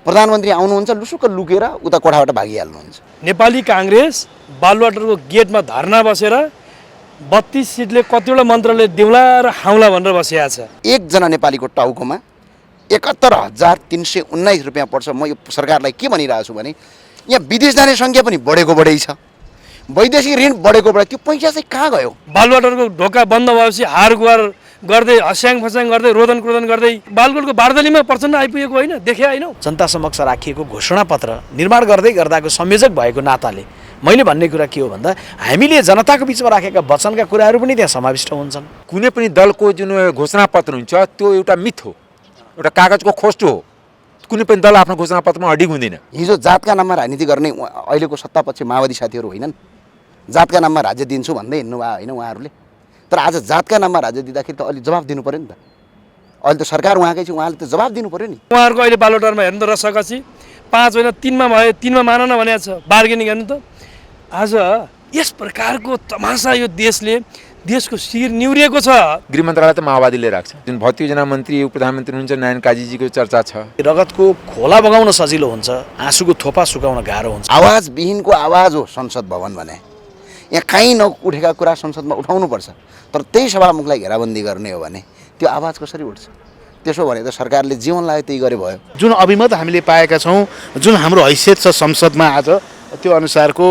प्रधानमन्त्री आउनुहुन्छ लुसुक्क लुकेर उता कोठाबाट भागिहाल्नुहुन्छ। नेपाली काङ्ग्रेस बालुवाटारको गेटमा धर्ना बसेर 32 सिटले कतिवटा मन्त्रालय देउला र हाउला भनेर बसिया छ। एकजना नेपालीको टाउकोमा 71,319 रुपियाँ पर्छ। म यो सरकारलाई के भनिरहेको छु भने यहाँ विदेश जाने सङ्ख्या पनि बढेको छ, वैदेशिक ऋण बढेको त्यो पैसा चाहिँ कहाँ गयो? बालुवाटारको ढोका बन्द भएपछि हारगुहार गर्दै हस्याङ फस्याङ गर्दै रोदन क्रोदन गर्दै बालकोटको बार्दलीमा प्रचण्ड आइपुगेको होइन, देखे होइन? जनता समक्ष राखिएको घोषणापत्र निर्माण गर्दै गर्दाको संयोजक भएको नाताले मैले भन्ने कुरा के हो भन्दा हामीले जनताको बिचमा राखेका वचनका कुराहरू पनि त्यहाँ समाविष्ट हुन्छन्। कुनै पनि दलको जुन घोषणापत्र हुन्छ त्यो एउटा मिथ हो, एउटा कागजको खोस्टो हो। कुनै पनि दल आफ्नो घोषणापत्रमा अडिग हुँदैन। हिजो जातका नाममा राजनीति गर्ने अहिलेको सत्तापक्ष माओवादी साथीहरू होइनन्? जातका नाममा राज्य दिन्छु भन्दै हिँड्नुभयो होइन उहाँहरूले? तर आज जातका नाममा राज्य दिँदाखेरि त अलि जवाफ दिनु पऱ्यो नि त। अहिले त सरकार उहाँकै छ, उहाँले त जवाफ दिनु पऱ्यो नि। उहाँहरूको अहिले बालुवाटारमा हेर्नु त रसकसी 5 होइन 3मा भयो, 3मा मान न भनेको छ, बार्गेनिङ हेर्नु त। आज यस प्रकारको तमासा यो देशको शिर निउरिएको छ। गृह मन्त्रालय त माओवादीले राख्छ। जुन 32 जना मन्त्री प्रधानमन्त्री हुनुहुन्छ, नारायण काजीजीको चर्चा छ। रगतको खोला बगाउन सजिलो हुन्छ, आँसुको थोपा सुकाउन गाह्रो हुन्छ। आवाज विहीनको आवाज हो संसद भवन भने। यहाँ कहीँ नउठेका कुरा संसदमा उठाउनुपर्छ, तर त्यही सभामुखलाई घेराबन्दी गर्ने हो भने त्यो आवाज कसरी उठ्छ? त्यसो भने त सरकारले जीवन लाग्यो त्यही गरे भयो। जुन अभिमत हामीले पाएका छौँ, जुन हाम्रो हैसियत छ संसदमा आज, त्यो अनुसारको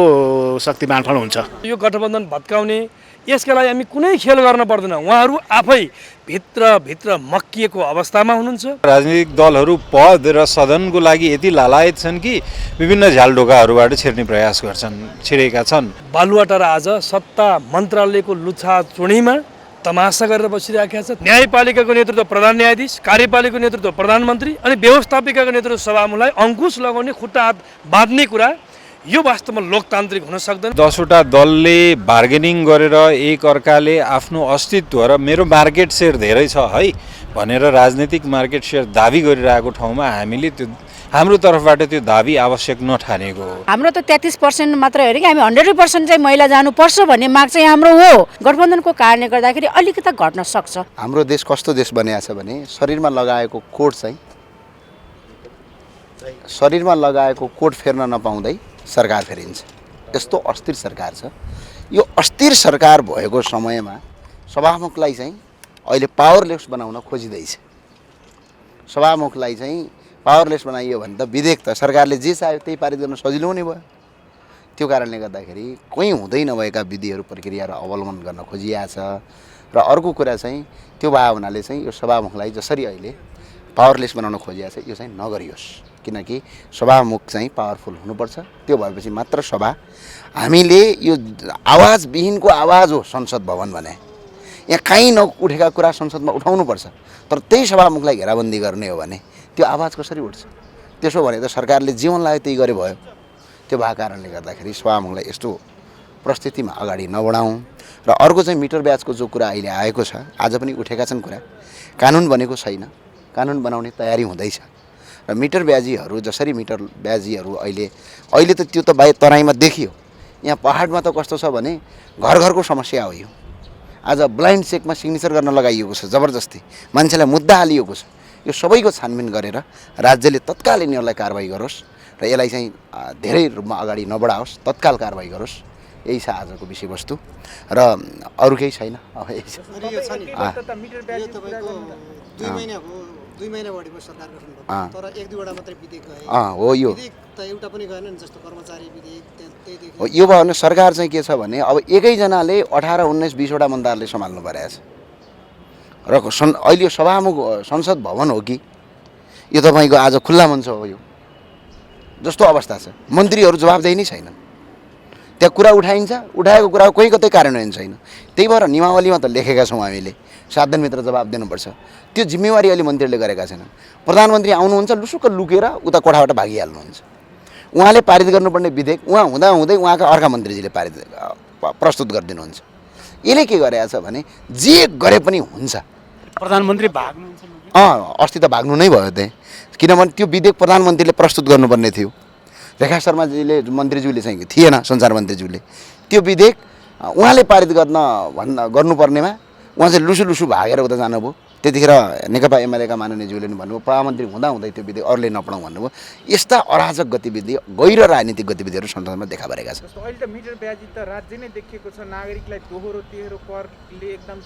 शक्ति बाँडफाँड हुन्छ। यो गठबन्धन भत्काउने यसका लागि हामी कुनै खेल गर्न पर्दैन। उहाँहरू आफै भित्र मक्किएको अवस्थामा हुनुहुन्छ। राजनीतिक दलहरू पद र सदनको लागि यति लालायत छन् कि विभिन्न झ्यालढोकाहरूबाट छिर्ने प्रयास छिरेका छन्। बालुवाटार आज सत्ता मन्त्रालयको लुछा चुडीमा तमासा गरेर बसिरहेका छ। न्यायपालिकाको नेतृत्व प्रधान न्यायाधीश, कार्यपालिकाको नेतृत्व प्रधानमन्त्री अनि व्यवस्थापिकाको नेतृत्व सभामुखलाई अङ्कुश लगाउने, खुट्टा हात बाँध्ने कुरा यो वास्तवमा लोकतान्त्रिक हुन सक्दैन। 10वटा दलले बार्गेनिङ गरेर एक अर्काले आफ्नो अस्तित्व र मेरो मार्केट सेयर धेरै छ है भनेर राजनीतिक मार्केट सेयर दाबी गरिरहेको ठाउँमा हामीले त्यो हाम्रो तर्फबाट त्यो दाबी आवश्यक नठानेको हो। हाम्रो त 33% मात्र हेऱ्यो कि हामी 100% चाहिँ महिला जानुपर्छ भन्ने माग चाहिँ हाम्रो हो। गठबन्धनको कारणले गर्दाखेरि अलिकति घट्न सक्छ। हाम्रो देश कस्तो देश बनिएको छ भने शरीरमा लगाएको कोट फेर्न नपाउँदै सरकार फेरिन्छ। यस्तो अस्थिर सरकार छ। यो अस्थिर सरकार भएको समयमा सभामुखलाई चाहिँ अहिले पावरलेस बनाउन खोजिँदैछ। सभामुखलाई चाहिँ पावरलेस बनाइयो भने त विधेयक त सरकारले जे चाह्यो त्यही पारित गर्न सजिलो हुने भयो। त्यो कारणले गर्दाखेरि कोही हुँदै नभएका विधिहरू प्रक्रियाहरू अवलम्बन गर्न खोजिएको छ। र अर्को कुरा चाहिँ त्यो भावनाले चाहिँ यो सभामुखलाई जसरी अहिले पावरलेस बनाउन खोजिएको छ यो चाहिँ नगरियोस्, किनकि सभामुख चाहिँ पावरफुल हुनुपर्छ। त्यो भएपछि मात्र सभा, हामीले यो आवाज विहीनको आवाज हो संसद भवन भने। यहाँ कहीँ नउठेका कुरा संसदमा उठाउनुपर्छ, तर त्यही सभामुखलाई घेराबन्दी गर्ने हो भने त्यो आवाज कसरी उठ्छ? त्यसो भने त सरकारले जीवन लाग्यो त्यही गरे भयो। त्यो भएको कारणले गर्दाखेरि सभामुखलाई यस्तो परिस्थितिमा अगाडि नबढाउँ। र अर्को चाहिँ मिटर ब्याजको जो कुरा अहिले आएको छ, आज पनि उठेका छन् कुरा, कानुन बनेको छैन, कानुन बनाउने तयारी हुँदैछ। र मिटर ब्याजीहरू जसरी मिटर ब्याजीहरू अहिले त त्यो त बाहिर तराईमा देखियो। यहाँ पहाडमा त कस्तो छ भने घर घरको समस्या हो यो। आज ब्लाइन्ड चेकमा सिग्नेचर गर्न लगाइएको छ, जबरजस्ती मान्छेलाई मुद्दा हालिएको छ। यो सबैको छानबिन गरेर राज्यले तत्काल यिनीहरूलाई कारबाही गरोस् र यसलाई चाहिँ धेरै रूपमा अगाडि नबढाओस्, तत्काल कारबाही गरोस्। यही छ आजको विषयवस्तु र अरू केही छैन। अब यही छ। 2 महिना बढी सरकार गठन भयो, तर 1-2 वटा मात्रै विधेयक गए। हो यो त एउटा पनि गएन नि, जस्तो कर्मचारी विधेयक त्यही हो। यो भयो भने सरकार चाहिँ के छ भने अब एकैजनाले 18, 19, 20 वटा मन्त्रालय सम्हाल्नु परेको छ। र अहिले सभामुख संसद भवन हो कि यो तपाईँको आज खुल्ला मञ्च हो? यो जस्तो अवस्था छ, मन्त्रीहरू जवाबदेही नै छैनन्। त्यहाँ कुरा उठाइन्छ, उठाएको कुरा कोही कतै कार्यान्वयन छैन। त्यही भएर नियमावलीमा त लेखेका छौँ हामीले 7 दिनभित्र जवाब दिनुपर्छ। त्यो जिम्मेवारी अहिले मन्त्रीहरूले गरेका छैनन्। प्रधानमन्त्री आउनुहुन्छ लुसुक्क लुकेर उता कोठाबाट भागिहाल्नुहुन्छ। उहाँले पारित गर्नुपर्ने विधेयक उहाँ हुँदै उहाँका अर्का मन्त्रीजीले प्रस्तुत गरिदिनुहुन्छ। यसले के गरेको छ भने जे गरे पनि हुन्छ। प्रधानमन्त्री भाग्नुहुन्छ? अस्ति त भाग्नु नै भयो त्यहाँ, किनभने त्यो विधेयक प्रधानमन्त्रीले प्रस्तुत गर्नुपर्ने थियो। रेखा शर्माजीले मन्त्रीज्यूले चाहिँ थिएन, सञ्चार मन्त्रीज्यूले त्यो विधेयक उहाँले पारित गर्नुपर्नेमा उहाँ चाहिँ लुसु भागेर उता जानुभयो। त्यतिखेर नेकपा एमालेका माननीयज्यूले पनि भन्नुभयो प्रधानमन्त्री हुँदाहुँदै त्यो विधेयक अरूले नपढाउँ भन्नुभयो। यस्ता अराजक गतिविधि गैर राजनीतिक गतिविधिहरू संसदमा देखा परेका छन्। जस्तो अहिले त मिटर ब्याजी त राज्य नै देखिएको छ, नागरिकलाई दोहोरो तेह्रो करले एकदम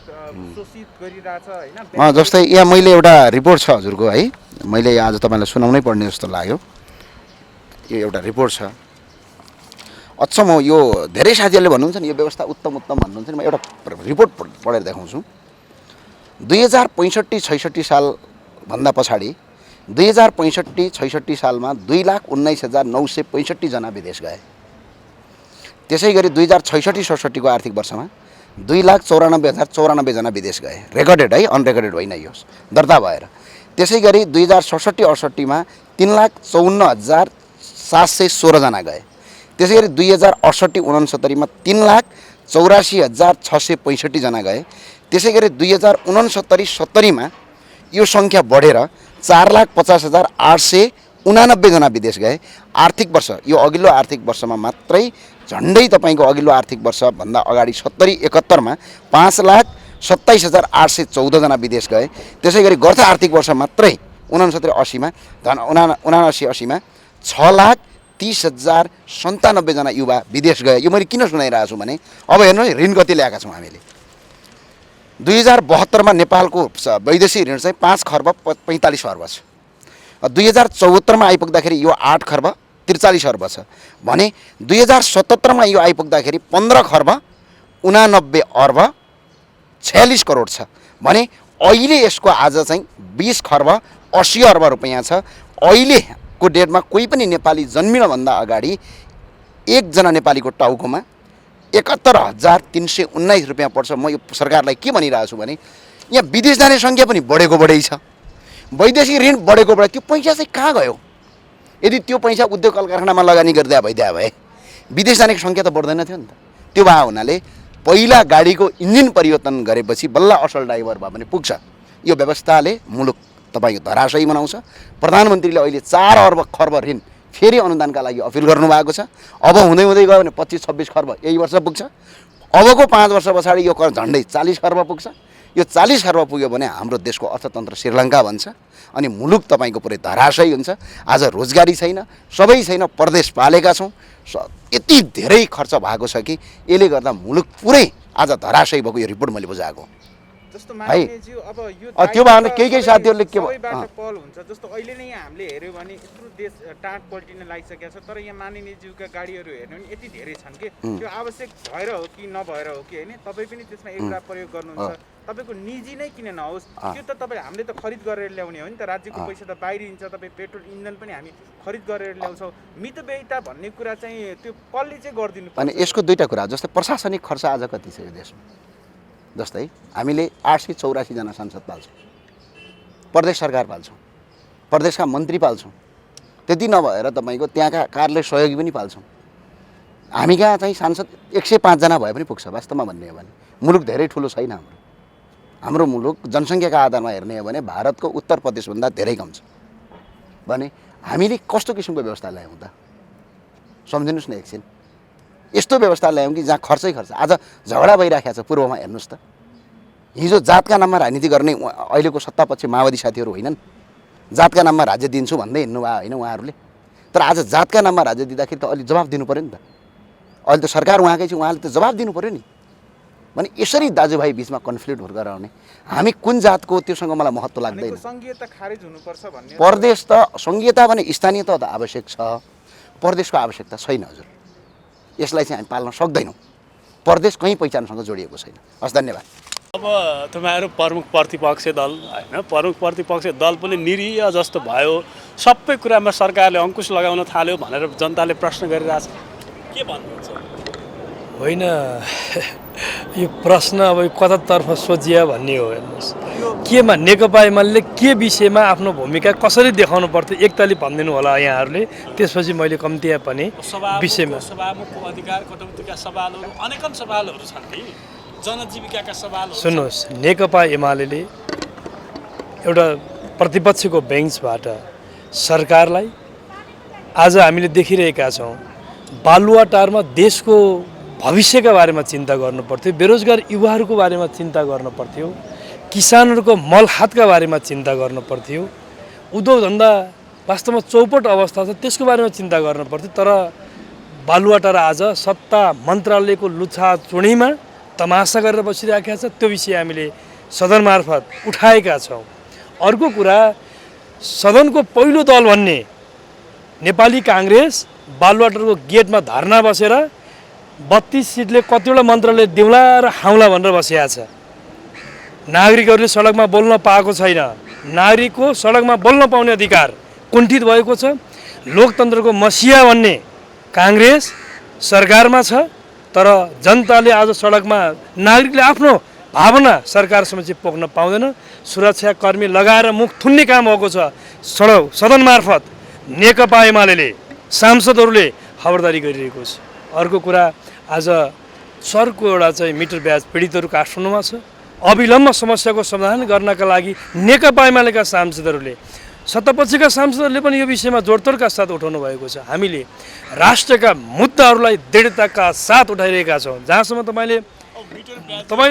शोषित गरिरहेछ होइन। जस्तै यहाँ मैले एउटा रिपोर्ट छ हजुरको है, मैले आज तपाईँलाई सुनाउनै पर्ने जस्तो लाग्यो। यो एउटा रिपोर्ट छ, अचम्म हो। यो धेरै साथीहरूले भन्नुहुन्छ नि यो व्यवस्था उत्तम भन्नुहुन्छ नि, म एउटा रिपोर्ट पढेर देखाउँछु। 2065-66 सालभन्दा पछाडि 2065-66 सालमा 2,19,965 जना विदेश गए। त्यसै गरी 2066-67 को आर्थिक वर्षमा 2,94,094 जना विदेश गए। रेकर्डेड है, अनरेकर्डेड होइन यो, दर्ता भएर। त्यसै गरी 2067-68 मा 3,54,716 जना गए। त्यसै गरी 2068-69 मा 3,84,665 जना गए। त्यसै गरी 2069-70 मा यो सङ्ख्या बढेर 4,50,889 जना विदेश गए। आर्थिक वर्ष यो अघिल्लो आर्थिक वर्षमा मात्रै झन्डै तपाईँको अघिल्लो आर्थिक वर्षभन्दा अगाडि 70-71 मा 5,27,814 जना विदेश गए। त्यसै गरी गत आर्थिक वर्ष मात्रै 69-80 मा 79-80 मा 6,30,097 जना युवा विदेश गए। यो मैले किन सुनाइरहेको छु भने अब हेर्नुहोस् ऋण कति ल्याएका छौँ हामीले। 2072 मा नेपालको वैदेशिक ऋण चाहिँ 5 खर्ब 45 अर्ब छ। 2074 मा आइपुग्दाखेरि यो 8 खर्ब 43 अर्ब छ भने 2077 मा यो आइपुग्दाखेरि 15 खर्ब 89 अर्ब 46 करोड छ भने अहिले यसको आज चाहिँ 20 खर्ब 80 अर्ब रुपैयाँ छ। अहिलेको डेटमा कोही पनि नेपाली जन्मिनभन्दा अगाडि एकजना नेपालीको टाउकोमा 71,319 रुपियाँ पर्छ। म यो सरकारलाई के भनिरहेको छु भने यहाँ विदेश जाने सङ्ख्या पनि बढेको छ, वैदेशिक ऋण बढेको त्यो पैसा चाहिँ कहाँ गयो? यदि त्यो पैसा उद्योग कल कारखानामा लगानी गरिदिया भए विदेश जानेको सङ्ख्या त बढ्दैन थियो नि त। त्यो भए हुनाले पहिला गाडीको इन्जिन परिवर्तन गरेपछि बल्ल असल ड्राइभर भए पनि पुग्छ। यो व्यवस्थाले मुलुक तपाईँको धराशयी बनाउँछ। प्रधानमन्त्रीले अहिले 4 अर्ब खर्ब ऋण फेरि अनुदानका लागि अपिल गर्नुभएको छ। अब हुँदै गयो भने 25-26 खर्ब यही वर्ष पुग्छ। अबको 5 वर्ष पछाडि यो झन्डै 40 खर्ब पुग्छ। यो 40 खर्ब पुग्यो भने हाम्रो देशको अर्थतन्त्र श्रीलङ्का बन्छ अनि मुलुक तपाईँको पुरै धराशयी हुन्छ। आज रोजगारी छैन, सबै छैन, परदेश पालेका छौँ। यति धेरै खर्च भएको छ कि यसले गर्दा मुलुक पुरै आज धराशयी भएको यो रिपोर्ट मैले बुझाएको जस्तो है। मानिज्यू अब यो त्यो भएर केही साथीहरूले के पहल हुन्छ। जस्तो अहिले नै हामीले हेर्यो भने यत्रो देश टाँट पल्टिन लागिसकेको छ, तर यहाँ मानिज्यूका गाडीहरू हेर्नु भने यति धेरै छन् कि त्यो आवश्यक भएर हो कि नभएर हो कि होइन, तपाईँ पनि त्यसमा एउटा प्रयोग गर्नुहुन्छ। तपाईँको निजी नै किन नहोस्, त्यो त तपाईँ हामीले त खरिद गरेर ल्याउने हो नि त, राज्यको पैसा त बाहिरिन्छ। तपाईँ पेट्रोल इन्धन पनि हामी खरिद गरेर ल्याउँछौँ। मितव्ययिता भन्ने कुरा चाहिँ त्यो कसले चाहिँ गरिदिनु पर्छ? अनि यसको दुईवटा कुरा, जस्तै प्रशासनिक खर्च आज कति छ यो देशमा? जस्तै हामीले 884 जना सांसद पाल्छौँ, प्रदेश सरकार पाल्छौँ, प्रदेशका मन्त्री पाल्छौँ। त्यति नभएर तपाईँको त्यहाँका कार्यालय सहयोगी पनि पाल्छौँ। हामी कहाँ चाहिँ सांसद 105 जना भए पनि पुग्छ वास्तवमा भन्ने हो भने। मुलुक धेरै ठुलो छैन हाम्रो मुलुक जनसङ्ख्याका आधारमा हेर्ने हो भने भारतको उत्तर प्रदेशभन्दा धेरै कम छ भने हामीले कस्तो किसिमको व्यवस्था ल्यायौँ त? सम्झिनुहोस् न एकछिन। यस्तो व्यवस्था ल्यायौँ कि जहाँ खर्चै खर्च। आज झगडा भइराखेको छ पूर्वमा, हेर्नुहोस् त। हिजो जातका नाममा राजनीति गर्ने अहिलेको सत्तापक्ष माओवादी साथीहरू होइनन्, जातका नाममा राज्य दिन्छु भन्दै हिँड्नुभयो होइन उहाँहरूले। तर आज जातका नाममा राज्य दिँदाखेरि त अलि जवाफ दिनु पऱ्यो नि त। अहिले त सरकार उहाँकै छ, उहाँले त जवाफ दिनु पऱ्यो नि। भने यसरी दाजुभाइ बिचमा कन्फ्लिक्ट गराउने हामी कुन जातको त्योसँग मलाई महत्त्व लाग्दैन। संघीयता खारेज हुनुपर्छ भन्ने प्रदेश त संघीयता भने स्थानीयता त आवश्यक छ, प्रदेशको आवश्यकता छैन हजुर। यसलाई चाहिँ हामी पाल्न सक्दैनौँ। प्रदेश कहीँ पहिचानसँग जोडिएको छैन। हस्, धन्यवाद। अब तपाईँहरू प्रमुख प्रतिपक्षी दल होइन, प्रमुख प्रतिपक्षी दल पनि निरीह जस्तो भयो, सबै कुरामा सरकारले अङ्कुश लगाउन थाल्यो भनेर जनताले प्रश्न गरिरहेछ। के भन्नुहुन्छ? होइन, यो प्रश्न अब कतातर्फ सोचिया भन्ने हो। हेर्नुहोस्, केमा नेकपा एमाले के विषयमा आफ्नो भूमिका कसरी देखाउनु पर्थ्यो एकताली भनिदिनु होला यहाँहरूले। त्यसपछि मैले कम्ती पनि विषयमा सभामुखको अधिकार कटौतीका सवालहरू अनेकन सवालहरू छन् नि, जनजीविकाका सवालहरू। सुन्नुहोस्, नेकपा एमाले एउटा प्रतिपक्षको बेन्चबाट सरकारलाई आज हामीले देखिरहेका छौँ बालुवाटारमा देशको भविष्यका बारेमा चिन्ता गर्नु पर्थ्यो, बेरोजगार युवाहरूको बारेमा चिन्ता गर्नु पर्थ्यो, किसानहरूको मलहातका बारेमा चिन्ता गर्नु पर्थ्यो। उद्योग धन्दा वास्तवमा चौपट अवस्था छ, त्यसको बारेमा चिन्ता गर्नु पर्थ्यो। तर बालुवाटार आज सत्ता मन्त्रालयको लुछाचुँडीमा तमासा गरेर बसिरहेका छ, त्यो विषय हामीले सदन मार्फत उठाएका छौँ। अर्को कुरा, सदनको पहिलो दल भन्ने नेपाली काङ्ग्रेस बालुवाटारको गेटमा धर्ना बसेर 32 सिटले कतिवटा मन्त्रालय देउला र हाउला भनेर बसिया छ। नागरिकहरूले सडकमा बोल्न पाएको छैन। नागरिकको सडकमा बोल्न पाउने अधिकार कुण्ठित भएको छ। लोकतन्त्रको मसिया भन्ने काङ्ग्रेस सरकारमा छ, तर जनताले आज सडकमा नागरिकले आफ्नो भावना सरकार समक्ष पोख्न पाउँदैन। सुरक्षाकर्मी लगाएर मुख थुन्ने काम भएको छ सदन मार्फत। नेकपा एमाले सांसदहरूले खबरदारी गरिरहेको छ। अर्को कुरा, आज सरको एउटा चाहिँ मिटर ब्याज पीडितहरू काठमाडौँमा छ। अविलम्ब समस्याको समाधान गर्नका लागि नेकपा एमालेका सांसदहरूले, सत्तापक्षका सांसदहरूले पनि यो विषयमा जोडतोडका साथ उठाउनु भएको छ। हामीले राष्ट्रका मुद्दाहरूलाई दृढताका साथ उठाइरहेका छौँ। जहाँसम्म तपाईँले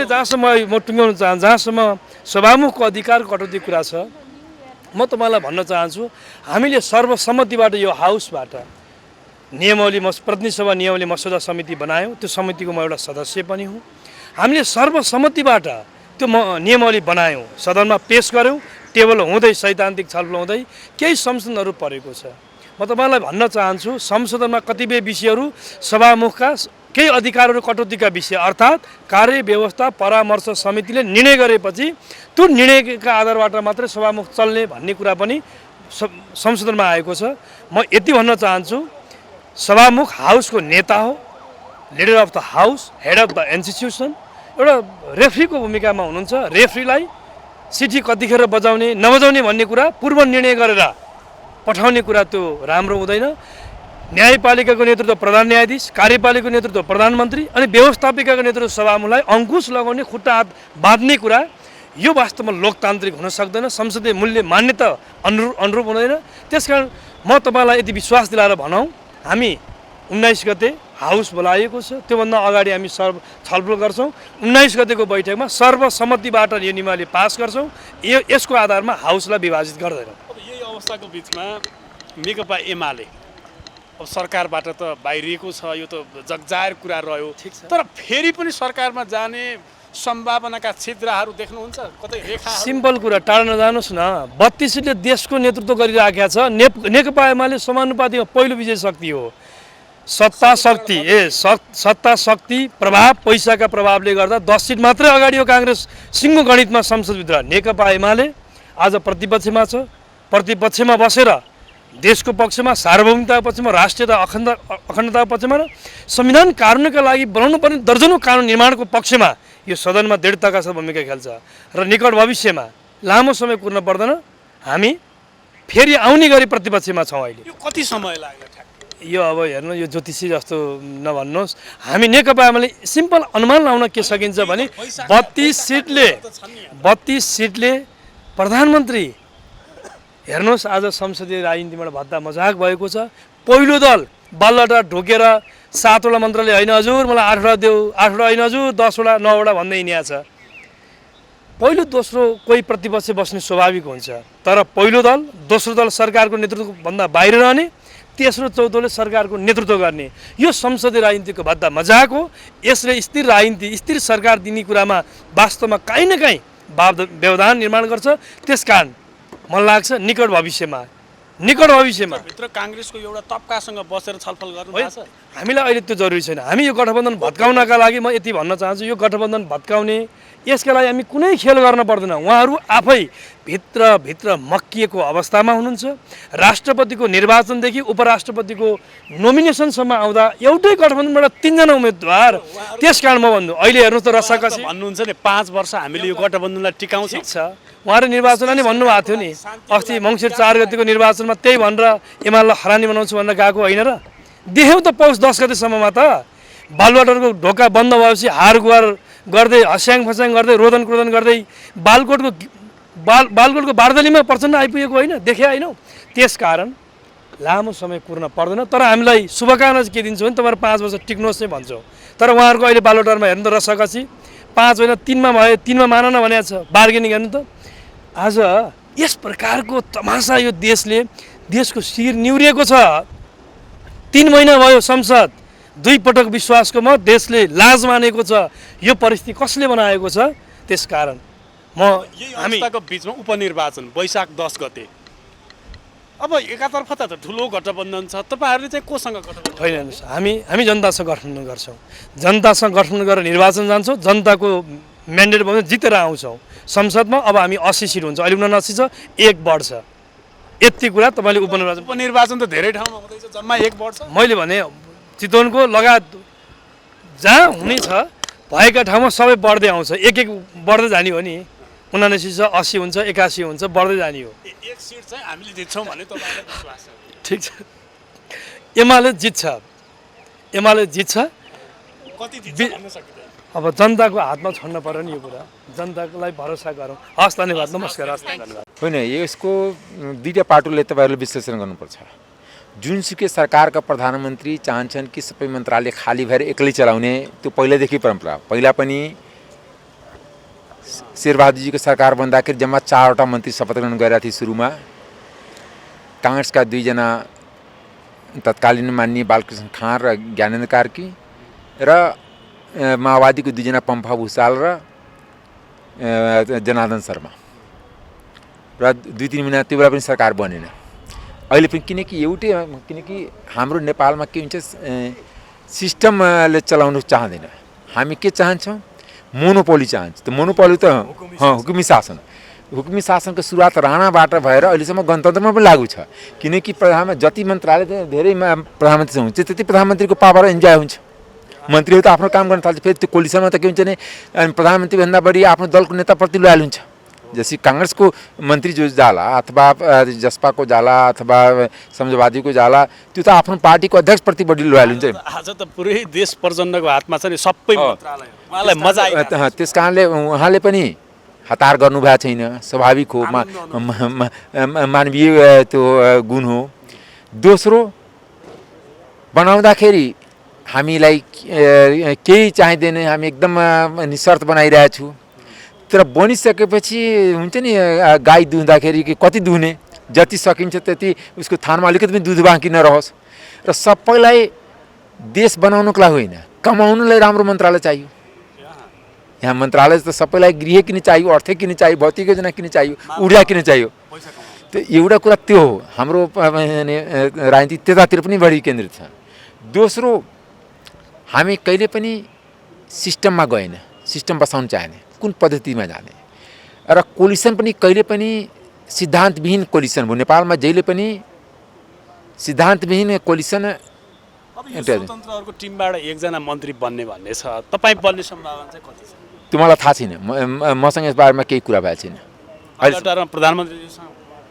जहाँसम्म म टुङ्ग्याउन चाहन्छु, जहाँसम्म सभामुखको अधिकार कटौती कुरा छ, म तपाईँलाई भन्न चाहन्छु, हामीले सर्वसम्मतिबाट यो हाउसबाट नियमावली प्रतिनिधि सभा नियमावली मसौदा समिति बनायौँ। त्यो समितिको म एउटा सदस्य पनि हुँ। हामीले सर्वसम्मतिबाट त्यो नियमावली बनायौँ, सदनमा पेस गऱ्यौँ। टेबल हुँदै सैद्धान्तिक छलफल हुँदै केही संशोधनहरू परेको छ। म तपाईँलाई भन्न चाहन्छु, संशोधनमा कतिपय विषयहरू सभामुखका केही अधिकारहरू कटौतीका विषय, अर्थात् कार्य व्यवस्था परामर्श समितिले निर्णय गरेपछि त्यो निर्णयका आधारबाट मात्रै सभामुख चल्ने भन्ने कुरा पनि संशोधनमा आएको छ। म यति भन्न चाहन्छु, सभामुख हाउसको नेता हो, leader of the house, head of the institution. एउटा रेफ्रीको भूमिकामा हुनुहुन्छ। रेफ्रीलाई सिटी कतिखेर बजाउने नबजाउने भन्ने कुरा पूर्व निर्णय गरेर पठाउने कुरा त्यो राम्रो हुँदैन। न्यायपालिकाको नेतृत्व प्रधान न्यायाधीश, कार्यपालिकाको नेतृत्व प्रधानमन्त्री अनि व्यवस्थापिकाको नेतृत्व सभामुखलाई अङ्कुश लगाउने, खुट्टा हात बाँध्ने कुरा यो वास्तवमा लोकतान्त्रिक हुन सक्दैन। संसदीय मूल्य मान्यता अनुरूप हुँदैन। त्यसकारण म तपाईँलाई यति विश्वास दिलाएर भनौँ, हामी 19 गते हाउस बोलाएको छ। त्योभन्दा अगाडि हामी छलफल गर्छौँ। 19 गतेको बैठकमा सर्वसम्मतिबाट यो नियमावली पास गर्छौँ। यसको आधारमा हाउसलाई विभाजित गर्दैनौँ। अब यही अवस्थाको बिचमा नेकपा एमाले अब सरकारबाट त बाहिरिएको छ, यो त जगजाहेर कुरा रह्यो। तर फेरि पनि सरकारमा जाने सम्भावनाका छिद्राहरू देख्नुहुन्छ? कतै रेखा? सिम्पल कुरा, टाढा नजानुहोस् न। 32 सिटले देशको नेतृत्व गरिराखेका छ। नेकपा एमाले समानुपातिमा पहिलो विजय शक्ति हो। सत्ता शक्ति प्रभाव, पैसाका प्रभावले गर्दा 10 सिट मात्रै अगाडि हो काङ्ग्रेस सिङ्गो गणितमा संसदभित्र। नेकपा एमाले आज प्रतिपक्षमा छ। प्रतिपक्षमा बसेर देशको पक्षमा, सार्वभौमिकताको पक्षमा, राष्ट्रियता अखण्डताको पक्षमा र संविधान कानुनका लागि बनाउनु पर्ने दर्जनौँ कानुन निर्माणको पक्षमा यो सदनमा दृढताका साथ भूमिका खेल्छ। र निकट भविष्यमा लामो समय कुर्न पर्दैन, हामी फेरि आउने गरी प्रतिपक्षमा छौँ। अहिले यो कति समय लाग्यो? यो अब हेर्नु, यो ज्योतिषी जस्तो नभन्नुहोस्। हामी नेकपा एमाले सिम्पल अनुमान लाउन के सकिन्छ भने 32 सिटले प्रधानमन्त्री, हेर्नुहोस् आज संसदीय राजनीतिबाट भद्दा मजाक भएको छ। पहिलो दल बालुवाटार ढोकेर 7वटा मन्त्रालय होइन हजुर मलाई 8वटा देऊ, 8वटा होइन हजुर 10वटा 9वटा भन्दै हिँडिया छ। पहिलो दोस्रो कोही प्रतिपक्ष बस्ने स्वाभाविक हुन्छ। तर पहिलो दल, दोस्रो दल सरकारको नेतृत्वभन्दा बाहिर रहने, तेस्रो चौथोले सरकारको नेतृत्व गर्ने, यो संसदीय राजनीतिको भद्दा मजाक हो। यसले स्थिर राजनीति, स्थिर सरकार दिने कुरामा वास्तवमा काहीँ न काहीँ व्यवधान निर्माण गर्छ। त्यसकारण मलाई लाग्छ निकट भविष्यमा भित्र काङ्ग्रेसको एउटा तबकासँग बसेर छलफल गर्नु भएको छ। हामीलाई अहिले त्यो जरुरी छैन। हामी यो गठबन्धन भत्काउनका लागि म यति भन्न चाहन्छु, यो गठबन्धन भत्काउने, यसका लागि हामी कुनै खेल गर्न पर्दैन। उहाँहरू आफै भित्र मक्किएको अवस्थामा हुनुहुन्छ। राष्ट्रपतिको निर्वाचनदेखि उपराष्ट्रपतिको नोमिनेसनसम्म आउँदा एउटै गठबन्धनबाट 3 जना उम्मेदवार। त्यसकारण म भन्नु, अहिले हेर्नुहोस् त रसाकसी भन्नुहुन्छ नि 5 वर्ष हामीले यो गठबन्धनलाई टिकाउँछ। उहाँहरू निर्वाचनलाई नै भन्नुभएको थियो नि, अस्ति मङ्सिर 4 गतिको निर्वाचनमा त्यही भनेर एमालेलाई हरानी बनाउँछु भनेर गएको होइन र? देख्यौँ त पौष 10 गतेसम्ममा त बालुवाटारको ढोका बन्द भएपछि हार गुहार गर्दै, हस्याङ फस्याङ गर्दै, रोदन क्रोदन गर्दै बालकोटको बारदलीमा प्रचण्ड आइपुगेको होइन, देखे होइनौ? त्यसकारण लामो समय कुर्न पर्दैन। तर हामीलाई शुभकामना चाहिँ के दिन्छौँ भने तपाईँहरू 5 वर्ष टिक्नुहोस् नै भन्छौँ। तर उहाँहरूको अहिले बालुवाटारमा हेर्नु त रसाकसी 5 होइन 3मा भयो 3मा मान न भनेको छ बार्गेनिङ गर्नु त। आज यस प्रकारको तमासा यो देशको शिर निहुरिएको छ। 3 महिना भयो संसद 2 पटक विश्वासको मत देशले लाज मानेको छ। यो परिस्थिति कसले बनाएको छ? त्यसकारण यही अवस्थाको बिचमा उपनिर्वाचन वैशाख 10 गते, अब एकातर्फ त ठुलो गठबन्धन छ, तपाईँहरूले चाहिँ कोसँग गठबन्धन? होइन, हामी जनतासँग गठबन्धन गर्छौँ, जनतासँग गठबन्धन गरेर निर्वाचन जान्छौँ, जनताको म्यान्डेट भयो जितेर आउँछौँ संसदमा। अब हामी 80 सिट हुन्छ, अहिले 79 छ, 1 बढ्छ। यति कुरा तपाईँले उपनिर्वाचन त धेरै ठाउँमा हुँदैछ, जम्मा 1 बढ्छ। मैले भने चितवनको लगायत जहाँ हुने छ भएका ठाउँमा सबै बढ्दै आउँछ, एक बढ्दै जाने हो नि। 79 छ, 80 हुन्छ, 81 हुन्छ, बढ्दै जाने हो। 1 सिट चाहिँ हामीले जित्छौँ भने तपाईँलाई विश्वास छ? ठिक छ, एमाले जित्छ। कति जित्छ भन्न सकिँदैन। अब जनताको हातमा छोड्न पर्यो नि यो कुरा, जनतालाई भरोसा गरौँ। हस्, धन्यवाद, नमस्कार। हस्, धन्यवाद। होइन, यसको दुईवटा पाटोले तपाईँहरूले विश्लेषण गर्नुपर्छ। जुनसुकै सरकारका प्रधानमन्त्री चाहन्छन् कि सबै मन्त्रालय खाली भएर एक्लै चलाउने, त्यो पहिल्यैदेखि परम्परा। पहिला पनि शेरबहादुरजीको सरकार बन्दाखेरि जम्मा 4वटा मन्त्री शपथ ग्रहण गरेका थिए सुरुमा। काङ्ग्रेसका 2 जना तत्कालीन माननीय बालकृष्ण खाँड र ज्ञानेन्द्र कार्की र माओवादीको 2 जना पम्फा भुषाल र जनार्दन शर्मा र 2-3 महिना त्यो बेला पनि सरकार बनेन। अहिले पनि किनकि हाम्रो नेपालमा के हुन्छ, सिस्टमले चलाउनु चाहँदैन। हामी के चाहन्छौँ? मोनोपोली चाहन्छ। त मोनोपोली त हुकुमी शासनको सुरुवात राणाबाट भएर अहिलेसम्म गणतन्त्रमा पनि लागू छ। किनकि जति मन्त्रालय धेरै प्रधानमन्त्री हुन्छ त्यति प्रधानमन्त्रीको पावर इन्जोय हुन्छ। मन्त्रीहरू त आफ्नो काम गर्न थाल्छ, फेरि त्यो कोलिसनमा त के हुन्छ भने प्रधानमन्त्रीभन्दा बढी आफ्नो दलको नेताप्रति लोयल हुन्छ। जैसे काङ्ग्रेसको मन्त्री जो जाला अथवा जसपाको जाला अथवा समाजवादीको जाला, त्यो त आफ्नो पार्टीको अध्यक्षप्रति बढी लोयल हुन्छ। आज त पुरै देश प्रचण्डको हातमा छ नि सबै मन्त्रालय, उहाँलाई मजा आइरहेको। त्यस कारणले उहाँले पनि हतार गर्नुभएको छैन, स्वाभाविक हो, मानवीय त्यो गुण हो। दोस्रो, बनाउँदाखेरि हामीलाई केही चाहिँदैन, हामी एकदम निशर्त बनाइरहेछौँ। तर बनिसकेपछि हुन्छ नि, गाई दुहुँदाखेरि कति दुहुने, जति सकिन्छ त्यति उसको थानमा अलिकति पनि दुध बाँकी नरहोस्। र सबैलाई देश बनाउनुको लागि होइन, कमाउनुलाई राम्रो मन्त्रालय चाहियो। यहाँ मन्त्रालय त सबैलाई गृह किन चाहियो, अर्थ किन चाहियो, भौतिक योजना किन चाहियो, ऊर्जा किन चाहियो। त्यो एउटा कुरा त्यो हो। हाम्रो राजनीति त्यतातिर पनि बढी केन्द्रित छ। दोस्रो, हामी कहिले पनि सिस्टममा गएन, सिस्टम बसाउन चाहेन, कुन पद्धतिमा जाने। र कोलिसन पनि कहिले पनि सिद्धान्तविहीन कोलिसन भयो। नेपालमा जहिले पनि सिद्धान्तविहीन कोलिसन। स्वतन्त्रहरूको टिमबाट 1 जना मन्त्री बन्ने भन्ने छ, तपाईँ बन्ने सम्भावना चाहिँ कति छ? त्यो मलाई थाहा छैन, मसँग यस बारेमा केही कुरा भएको छैन। प्रधानमन्त्रीसँग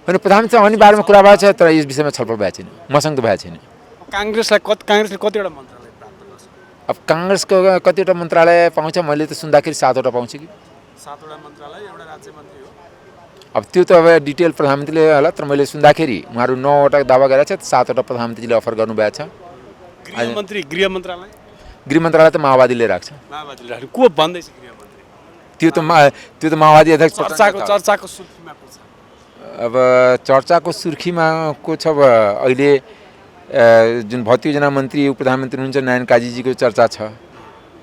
होइन, प्रधानमन्त्री अन्य बारेमा कुरा भएको छ, तर यस विषयमा छलफल भएको छैन, मसँग त भएको छैन। काङ्ग्रेसले कतिवटा मन्त्रालय प्राप्त गर्छ? अब काङ्ग्रेसको कतिवटा मन्त्रालय पाउँछ? मैले त सुन्दाखेरि 7वटा पाउँछ कि 7वटा मन्त्रालय, एउटा राज्य मन्त्री हो। अब त्यो त अब डिटेल प्रधानमन्त्रीले होला, तर मैले सुन्दाखेरि उहाँहरू 9वटा दावा गरेका छ, 7वटा प्रधानमन्त्रीले अफर गर्नुभएको छ। गृह मन्त्रालय त माओवादीले राख्छ। को भन्दैछ गृह मन्त्री? त्यो त माओवादी अध्यक्ष चर्चाको सुर्खीमा को छ? अब चर्चाको सुर्खीमा को छ? अब अहिले जुन भौतिक योजना मन्त्री प्रधानमन्त्री हुनुहुन्छ नारायण काजीजीको चर्चा छ।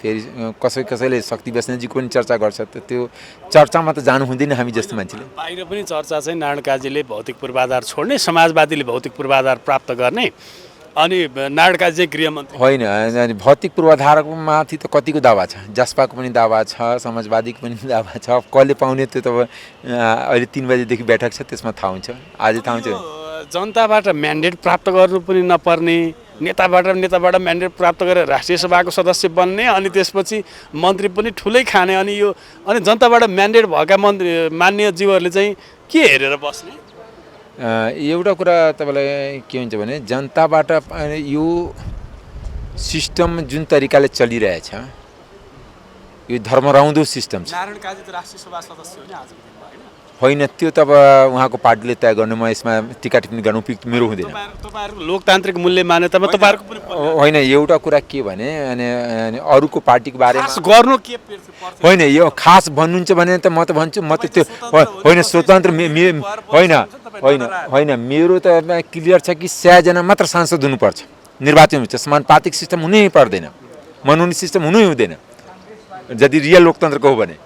फेरि कसैले शक्ति बस्नेतजीको पनि चर्चा गर्छ। त त्यो चर्चामा त जानु हुँदैन हामी जस्तो मान्छेले। बाहिर पनि चर्चा चाहिँ नारायण काजीले भौतिक पूर्वाधार छोड्ने, समाजवादीले भौतिक पूर्वाधार प्राप्त गर्ने, अनि नारायण काजी चाहिँ गृहमन्त्री होइन। भौतिक पूर्वाधारमाथि त कतिको दावा छ, जसपाको पनि दावा छ, समाजवादीको पनि दावा छ। कसले पाउने त्यो त अहिले 3 बजेदेखि बैठक छ, त्यसमा थाहा हुन्छ, आज थाहा हुन्छ। जनताबाट म्यान्डेट प्राप्त गर्नु पनि नपर्ने, नेताबाट म्यान्डेट प्राप्त गरेर राष्ट्रिय सभाको सदस्य बन्ने, अनि त्यसपछि मन्त्री पनि ठुलै खाने, अनि जनताबाट म्यान्डेट भएका माननीय जीवहरूले चाहिँ के हेरेर बस्ने? एउटा कुरा तपाईँलाई के हुन्छ भने, जनताबाट यो सिस्टम जुन तरिकाले चलिरहेछ, यो धर्मराउँदो सिस्टम छ। नारायण काजी त राष्ट्रिय सभा सदस्य हो नि आजको दिनमा, हैन? होइन त्यो त अब उहाँको पार्टीले तय गर्नु, म यसमा टिका टिप्पणी गर्नु उपयुक्त मेरो हुँदैन। तपाईँहरूको लोकतान्त्रिक मूल्य मान्यतामा तपाईँहरूको पनि होइन, एउटा कुरा के भने अनि अरूको पार्टीको बारेमा गर्नु के पर्छ? होइन, यो खास भन्नुहुन्छ भने त म त भन्छु, म त त्यो होइन स्वतन्त्र होइन होइन होइन मेरो त क्लियर छ कि 100 जना मात्र सांसद हुनुपर्छ, निर्वाचन हुन्छ, समानुपातिक सिस्टम हुनै पर्दैन, मनोनीत सिस्टम हुनै हुँदैन यदि रियल लोकतन्त्रको हो भने।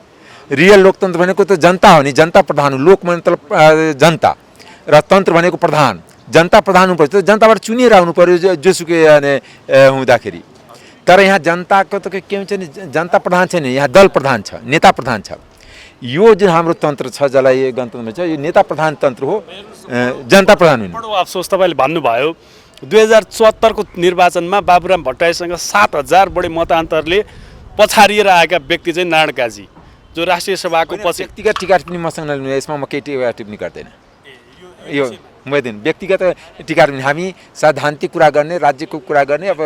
रियल लोकतन्त्र भनेको त जनता हो नि, जनता प्रधान हो। लोक मतलब जनता र तन्त्र भनेको प्रधान, जनता प्रधान हुनुपर्छ, जनताबाट चुनिएर आउनु पर्यो जोसुकै हुँदाखेरि। तर यहाँ जनताको त के हुन्छ नि, जनता प्रधान छैन, यहाँ दल प्रधान छ, नेता प्रधान छ। यो जुन हाम्रो तन्त्र छ जसलाई गणतन्त्र छ, यो नेता प्रधान तन्त्र हो, जनता प्रधान हुनु। बडो अफसोस तपाईँले भन्नुभयो 2074 को निर्वाचनमा बाबुराम भट्टराईसँग 7000 बढी मतान्तरले पछारिएर आएका व्यक्ति चाहिँ नारायण काजी, जो राष्ट्रिय सभाको पछि। व्यक्तिगत टिका टिप्पणी मसँग नलिनु, यसमा म केही टिका टिप्पणी गर्दैन। यो मैदिन व्यक्तिगत टिका टिप्पणी, हामी सैद्धान्तिक कुरा गर्ने, राज्यको कुरा गर्ने। अब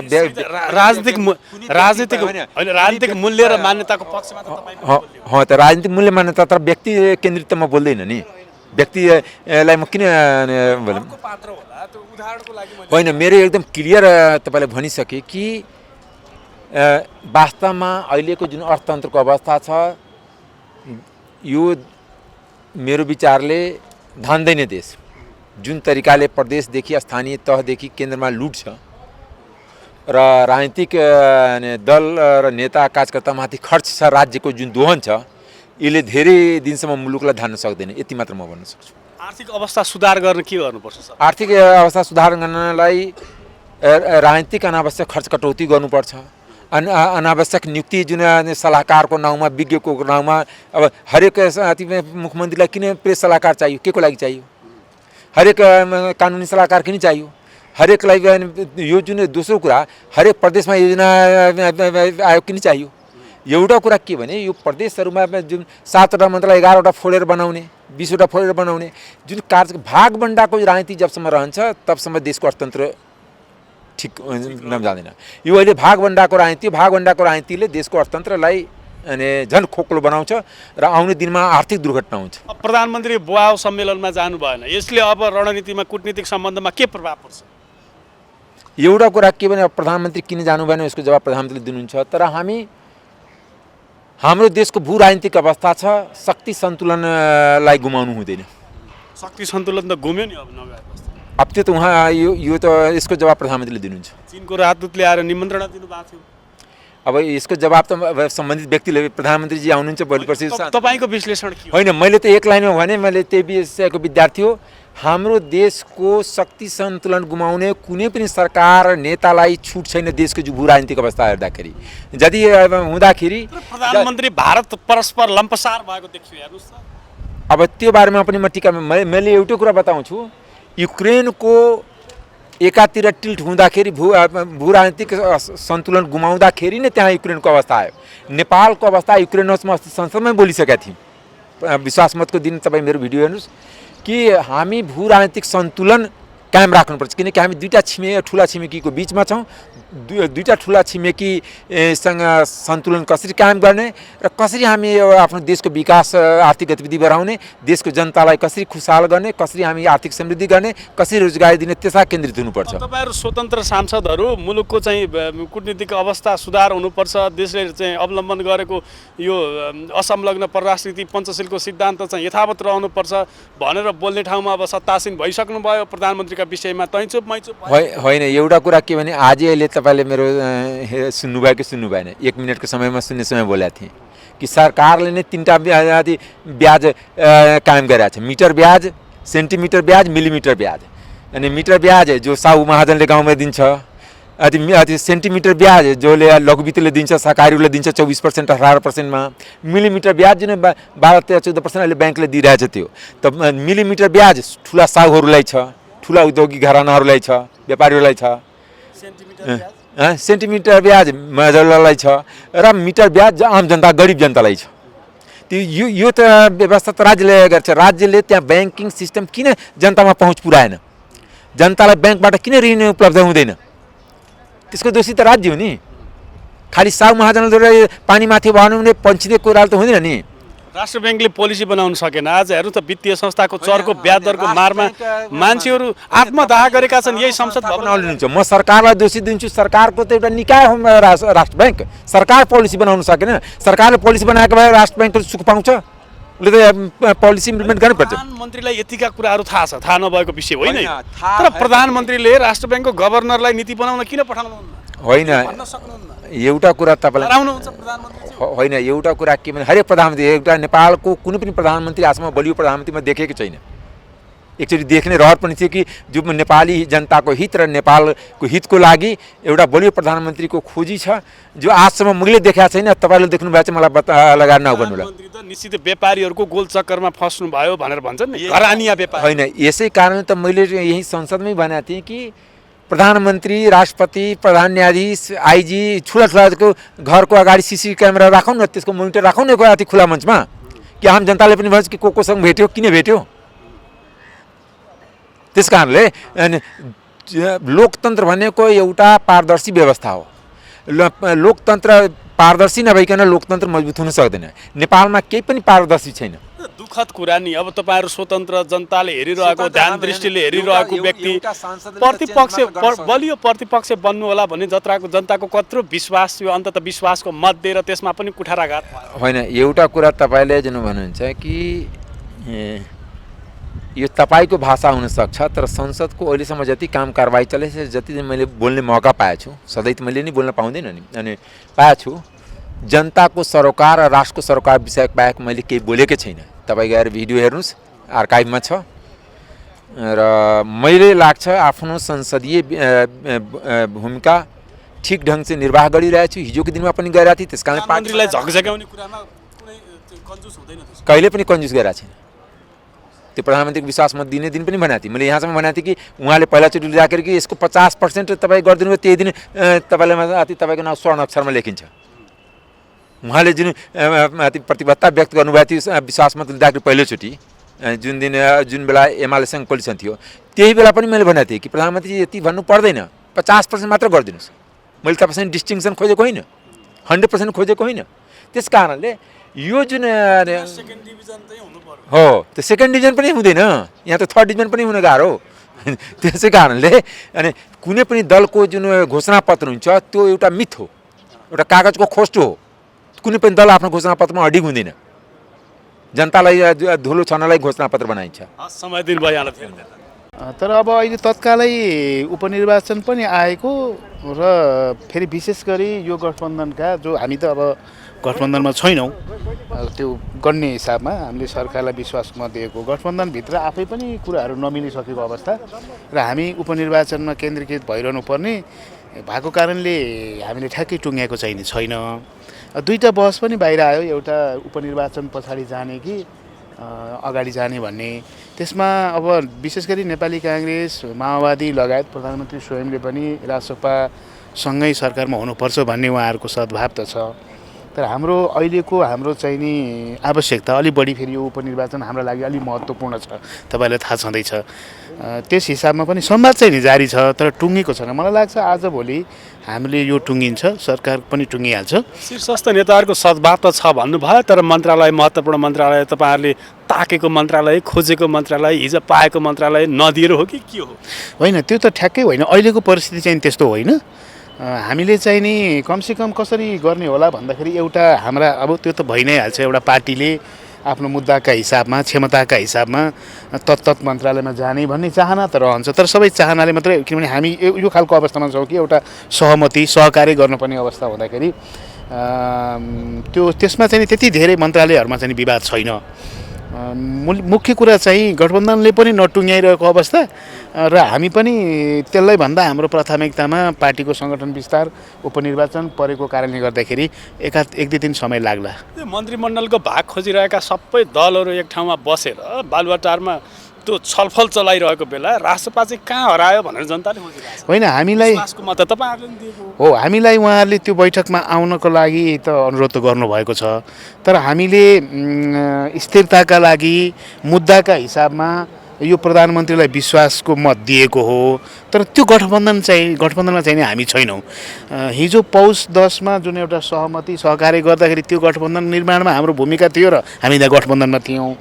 राजनीतिक मूल्य र मान्यताको पक्षमा त राजनीतिक मूल्य मान्यता, तर व्यक्ति केन्द्रित त म बोल्दैन नि, व्यक्तिलाई म किन भनौँ। होइन, मेरो एकदम क्लियर तपाईँले भनिसकेँ कि वास्तवमा अहिलेको जुन अर्थतन्त्रको अवस्था छ, यो मेरो विचारले धान्दैन देश। जुन तरिकाले प्रदेशदेखि स्थानीय तहदेखि केन्द्रमा लुट छ र राजनीतिक दल र नेता कार्यकर्तामाथि खर्च छ, राज्यको जुन दोहन छ, यसले धेरै दिनसम्म मुलुकलाई धान्न सक्दैन। यति मात्र म भन्न सक्छु। आर्थिक अवस्था सुधार गर्न के गर्नुपर्छ सर? आर्थिक अवस्था सुधार गर्नलाई राजनीतिक अनावश्यक खर्च कटौती गर्नुपर्छ। अनावश्यक नियुक्ति जुन सल्लाहकारको नाउँमा, विज्ञको नाउँमा, अब हरेक मुख्यमन्त्रीलाई किन प्रेस सल्लाहकार चाहियो, के को लागि चाहियो? हरेक कानुनी सल्लाहकार किन चाहियो? हरेकलाई यो जुन दोस्रो कुरा, हरेक प्रदेशमा योजना आयोग किन चाहियो? एउटा कुरा के भने, यो प्रदेशहरूमा जुन 7वटा मन्त्रालय 11वटा फोडेर बनाउने, 20वटा फोडेर बनाउने, जुन भागबन्डाको राजनीति जबसम्म रहन्छ तबसम्म देशको अर्थतन्त्र ठिक जाँदैन। यो अहिले भागबन्डाको राजनीतिले देशको अर्थतन्त्रलाई अनि झन् खोक्लो बनाउँछ र आउने दिनमा आर्थिक दुर्घटना हुन्छ। प्रधानमन्त्री बोआओ सम्मेलनमा जानु भएन, यसले अब रणनीतिमा कुटनीतिक सम्बन्धमा के प्रभाव पर्छ? एउटा कुरा के भने, प्रधानमन्त्री किन जानु भएन यसको जवाब प्रधानमन्त्रीले दिनुहुन्छ। तर हाम्रो देशको भू राजनीतिक अवस्था छ, शक्ति सन्तुलनलाई गुमाउनु हुँदैन। शक्ति सन्तुलन त गुम्यो नि अब नगए। अब त्यो त उहाँ यो त यसको जवाब प्रधानमन्त्रीले दिनुहुन्छ। चीनको राजदूतले आएर निमन्त्रणा दिनुभएको थियो। अब यसको जवाब त सम्बन्धित व्यक्तिले, प्रधानमन्त्रीजी आउनुहुन्छ भोलिपर्सि। तपाईँको विश्लेषण के हो? होइन, मैले त एक लाइनमा भने, मैले त्यही विषयको विद्यार्थी हो। हाम्रो देशको शक्ति सन्तुलन गुमाउने कुनै पनि सरकार नेतालाई छुट छैन देशको भू राजनीतिक अवस्था हेर्दाखेरि। यदि हुँदाखेरि प्रधानमन्त्री भारत परस्पर लम्पसार भएको देखियो, हेर्नुहोस् त। अब त्यो बारेमा पनि म टिका मैले एउटै कुरा बताउँछु, युक्रेनको एकातिर टिल्ट हुँदाखेरि भू राजनीतिक सन्तुलन गुमाउँदाखेरि नै त्यहाँ युक्रेनको अवस्था आयो। नेपालको अवस्था युक्रेनमा संसदमै बोलिसकेका थियौँ। विश्वास मतको दिन तपाईँ मेरो भिडियो हेर्नुहोस् कि हामी भू राजनीतिक सन्तुलन कायम राख्नुपर्छ, किनकि हामी दुईवटा ठुला छिमेकीको बिचमा छौँ। दुईवटा ठुला छिमेकीसँग सन्तुलन कसरी कायम गर्ने र कसरी हामी आफ्नो देशको विकास, आर्थिक गतिविधि बढाउने, देशको जनतालाई कसरी खुसहाल गर्ने, कसरी हामी आर्थिक समृद्धि गर्ने, कसरी रोजगारी दिने, त्यसमा केन्द्रित हुनुपर्छ। तपाईँहरू स्वतन्त्र सांसदहरू मुलुकको चाहिँ कुटनीतिक अवस्था सुधार हुनुपर्छ, देशले चाहिँ अवलम्बन गरेको यो असंलग्न परराष्ट्र नीति पञ्चशीलको सिद्धान्त चाहिँ यथावत रहनुपर्छ भनेर बोल्ने ठाउँमा अब सत्तासीन भइसक्नुभयो प्रधानमन्त्रीका विषयमा तैँचुप मैचुप। होइन, एउटा कुरा के भने, आज अहिले तपाईँले मेरो सुन्नुभयो कि सुन्नु भएन, 1 मिनटको समयमा सुन्ने समय बोलेको थिएँ कि सरकारले नै 3टा ब्याज कायम गरेको छ। मिटर ब्याज, सेन्टिमिटर ब्याज, मिलिमिटर ब्याज। अनि मिटर ब्याज जो साहु महाजनले गाउँमा दिन्छ, सेन्टिमिटर ब्याज जसले लघुवित्तले दिन्छ, सहकारीले दिन्छ 24% 18%मा। मिलिमिटर ब्याज जुन 12-13-14% अहिले ब्याङ्कले दिइरहेछ, त्यो त मिलिमिटर ब्याज ठुला साहुहरूलाई छ, ठुला उद्योगी घरानाहरूलाई छ, व्यापारीहरूलाई छ। सेन्टिमिटर ब्याज मजदुरलाई छ र मिटर ब्याज आम जनता, गरिब जनतालाई छ। त्यो यो त व्यवस्था त राज्यले गर्छ। राज्यले त्यहाँ ब्याङ्किङ सिस्टम किन जनतामा पहुँच पुऱ्याएन, जनतालाई ब्याङ्कबाट किन ऋण उपलब्ध हुँदैन, त्यसको दोषी त राज्य हो नि। खालि साहु महाजनले पानी माथि भन्नु भने पन्छिने कुरा त हुँदैन नि। राष्ट्र ब्याङ्कले पोलिसी बनाउन सकेन। आज हेर्नु त वित्तीय संस्थाको चरको ब्याज दरको मारमा मान्छेहरू आत्मदाह गरेका छन् यही संसद भवन। लिन्छ। म सरकारलाई दोषी दिन्छु, सरकारको त एउटा निकाय हो राष्ट्र ब्याङ्क। सरकार पोलिसी बनाउन सकेन, सरकारले पोलिसी बनाएको भए राष्ट्र ब्याङ्कले सुख पाउँछ, उसले त पोलिसी इम्प्लिमेन्ट गर्नुपर्छ। प्रधानमन्त्रीलाई यतिका कुराहरू थाहा छ, थाहा नभएको विषय होइन। तर प्रधानमन्त्रीले राष्ट्र ब्याङ्कको गभर्नरलाई नीति बनाउन किन पठाउनुहुन्न? होइन, एउटा कुरा तपाईँलाई हराउनुहुन्छ प्रधानमन्त्री होइन, एउटा कुरा के भने हरेक प्रधानमन्त्री, एउटा नेपालको कुनै पनि प्रधानमन्त्री आजसम्म बलियो प्रधानमन्त्री म देखेको छैन। एकचोटि देख्ने रहर पनि थियो कि जो नेपाली जनताको हित र नेपालको हितको लागि एउटा बलियो प्रधानमन्त्रीको खोजी छ, जो आजसम्म मैले देखाएको छैन। तपाईँले देख्नु भएको छ, मलाई लगाएर नगर्नु होला। प्रधानमन्त्री त निश्चित व्यापारीहरूको गोल चक्करमा फस्नु भयो भनेर भन्छन् नि, घरानिया व्यापार होइन। यसै कारण त मैले यही संसदमै भनेको थिएँ कि प्रधानमन्त्री, राष्ट्रपति, प्रधान न्यायाधीश, आइजी ठुलाको घरको अगाडि सिसी क्यामेरा राखौँ न, त्यसको मोनिटर राखौँ न अति खुला मञ्चमा, कि आम जनताले पनि भन्छ कि कोसँग भेट्यो, किन भेट्यो। त्यस कारणले लोकतन्त्र भनेको एउटा पारदर्शी व्यवस्था हो। लोकतन्त्र पारदर्शी नभइकन लोकतन्त्र मजबुत हुन सक्दैन। नेपालमा केही पनि पारदर्शी छैन। दुःखद कुरा नि। अब तपाईँहरू स्वतन्त्र जनताले हेरिरहेको, ध्यान दृष्टिले हेरिरहेको व्यक्ति प्रतिपक्ष बलियो प्रतिपक्ष बन्नु होला भन्ने जनताको कत्रो विश्वास थियो, अन्तत विश्वासको मत दिएर त्यसमा पनि कुठाराघात होइन। एउटा कुरा तपाईँले जुन भन्नुहुन्छ कि यो तपाईँको भाषा हुनसक्छ, तर संसदको अहिलेसम्म जति काम कारबाही चलेछ, जति मैले बोल्ने मौका पाएको छु, सधैँ त मैले नि बोल्न पाउँदैन नि, अनि पाएको छु, जनताको सरोकार र राष्ट्रको सरोकार विषय बाहेक मैले केही बोलेकै छैन। तपाईँ गएर भिडियो हेर्नुहोस्, आर्काइभमा छ। र मैले लाग्छ आफ्नो संसदीय भूमिका ठिक ढङ्ग से निर्वाह गरिरहेको छु। हिजोको दिनमा पनि गरिरहेको थिएँ, त्यस कारण प्रधानमन्त्रीलाई झकझक्याउने कुरामा कुनै कन्जुस हुँदैन, कहिले पनि कन्जुस गरिरहेको छैन। त्यो प्रधानमन्त्रीको विश्वास मत दिने दिन पनि भनेको थिएँ मैले। यहाँसम्म भनेको थिएँ कि उहाँले पहिलाचोटि राखेर कि यसको 50% तपाईँ गरिदिनु भयो, त्यही दिन तपाईँलाई तपाईँको नाउँ स्वर्ण अक्षरमा लेखिन्छ। उहाँले जुन प्रतिबद्धता व्यक्त गर्नुभएको थियो विश्वास मत लिँदाखेरि पहिलोचोटि, जुन बेला एमालेसँग कोलिसन थियो, त्यही बेला पनि मैले भनेको थिएँ कि प्रधानमन्त्री यति भन्नु पर्दैन, 50% मात्र गरिदिनुहोस्। मैले तपाईँसँग डिस्टिङसन खोजेको होइन, 100% खोजेको होइन। त्यस कारणले यो जुन हो त्यो सेकेन्ड डिभिजन पनि हुँदैन, यहाँ त थर्ड डिभिजन पनि हुन गाह्रो हो। त्यसै कारणले अनि कुनै पनि दलको जुन घोषणापत्र हुन्छ त्यो एउटा मिथ हो, एउटा कागजको खोस्टो हो। कुनै पनि दल आफ्नो घोषणापत्रमा अडिग हुँदैन। जनतालाई धुलो छर्नलाई घोषणापत्र बनाइन्छ। समय दिन भइहाल्यो थियो। तर अब अहिले तत्कालै उपनिर्वाचन पनि आएको र फेरि विशेष गरी यो गठबन्धनका जो हामी त अब गठबन्धनमा छैनौँ, त्यो गन्ने हिसाबमा हामीले सरकारलाई विश्वासमा दिएको गठबन्धनभित्र आफै पनि कुराहरू नमिलिसकेको अवस्था र हामी उपनिर्वाचनमा केन्द्रीकृत भइरहनु पर्ने भएको कारणले हामीले ठ्याक्कै टुङ्ग्याएको चाहिँ छैन। दुईटा बहस पनि बाहिर आयो, एउटा उपनिर्वाचन पछाडि जाने कि अगाडि जाने भन्ने। त्यसमा अब विशेष गरी नेपाली काङ्ग्रेस, माओवादी लगायत प्रधानमन्त्री स्वयंले पनि राजसपासँगै सरकारमा हुनुपर्छ भन्ने उहाँहरूको सद्भाव त छ। तर हाम्रो अहिलेको चाहिँ नि आवश्यकता अलि बढी, फेरि यो उपनिर्वाचन हाम्रो लागि अलि महत्त्वपूर्ण छ, तपाईँलाई थाहा छँदैछ। त्यस हिसाबमा पनि संवाद चाहिँ नि जारी छ, तर टुङ्गेको छैन। मलाई लाग्छ आजभोलि हामीले यो टुङ्गिन्छ, सरकार पनि टुङ्गिहाल्छ। शीर्षस्थ नेताहरूको सद्भाव त छ भन्नुभयो, तर मन्त्रालय, महत्त्वपूर्ण मन्त्रालय, तपाईँहरूले ताकेको मन्त्रालय, खोजेको मन्त्रालय, हिजो पाएको मन्त्रालय नदिएर हो कि के हो? होइन, त्यो त ठ्याक्कै होइन। अहिलेको परिस्थिति चाहिँ त्यस्तो होइन। हामीले चाहिँ नि कमसेकम कसरी गर्ने होला भन्दाखेरि एउटा हाम्रा अब त्यो त भइ नै हाल्छ, एउटा पार्टीले आफ्नो मुद्दाका हिसाबमा, क्षमताका हिसाबमा तत्त मन्त्रालयमा जाने भन्ने चाहना त रहन्छ। तर सबै चाहनाले मात्रै, किनभने हामी यो खालको अवस्थामा छौँ कि एउटा सहमति, सहकार्य गर्नुपर्ने अवस्था हुँदाखेरि त्यसमा चाहिँ त्यति धेरै मन्त्रालयहरूमा चाहिँ विवाद छैन। मुख्य कुरा चाहिँ गठबन्धनले पनि नटुङ्ग्याइरहेको अवस्था र हामी पनि त्यसलाई भन्दा हाम्रो प्राथमिकतामा पार्टीको सङ्गठन विस्तार, उपनिर्वाचन परेको कारणले गर्दाखेरि एक दुई दिन समय लाग्ला। मन्त्रीमण्डलको भाग खोजिरहेका सबै दलहरू एक ठाउँमा बसेर बालुवाटारमा त्यो छलफल चलाइरहेको बेला राष्ट्रपा चाहिँ कहाँ हरायो भनेर जनताले खोजिरहेको छ। होइन, हामीलाई हो, हामीलाई उहाँहरूले त्यो बैठकमा आउनको लागि त अनुरोध त गर्नुभएको छ, तर हामीले स्थिरताका लागि मुद्दाका हिसाबमा यो प्रधानमन्त्रीलाई विश्वासको मत दिएको हो। तर त्यो गठबन्धनमा चाहिँ नि हामी छैनौँ। हिजो पौष 10मा जुन एउटा सहमति सहकार्य गर्दाखेरि त्यो गठबन्धन निर्माणमा हाम्रो भूमिका थियो र हामी त्यहाँ गठबन्धनमा थियौँ।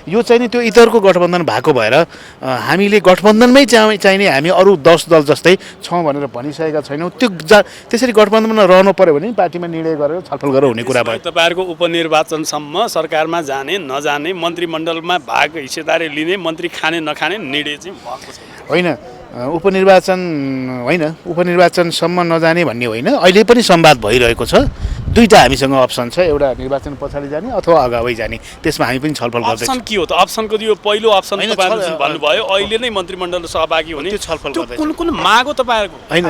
यो चाहिँ नि त्यो इतरको गठबन्धन भएको भएर हामीले गठबन्धनमै चाहिने हामी अरू 10 दल जस्तै छौँ भनेर भनिसकेका छैनौँ। त्यसरी गठबन्धनमा रहनु पर्यो भने पार्टीमा निर्णय गरेर छलफल गरेर हुने कुरा भयो। तपाईँहरूको उपनिर्वाचनसम्म सरकारमा जाने नजाने मन्त्रीमण्डलमा भाग हिस्सेदारी लिने मन्त्री खाने नखाने निर्णय चाहिँ भएको छ होइन। उपनिर्वाचनसम्म नजाने भन्ने होइन, अहिले पनि संवाद भइरहेको छ। दुईवटा हामीसँग अप्सन छ, एउटा निर्वाचन पछाडि जाने अथवा अगावै जाने। त्यसमा हामी पनि छलफल गर्दैछौँ। अप्सन के हो त? अप्सनको यो पहिलो अप्सन तपाईँहरूले भन्नुभयो अहिले नै मन्त्रीमण्डल सहभागी हुने, त्यो छलफल गर्दैछौँ। कुन माग हो तपाईँहरूको? होइन,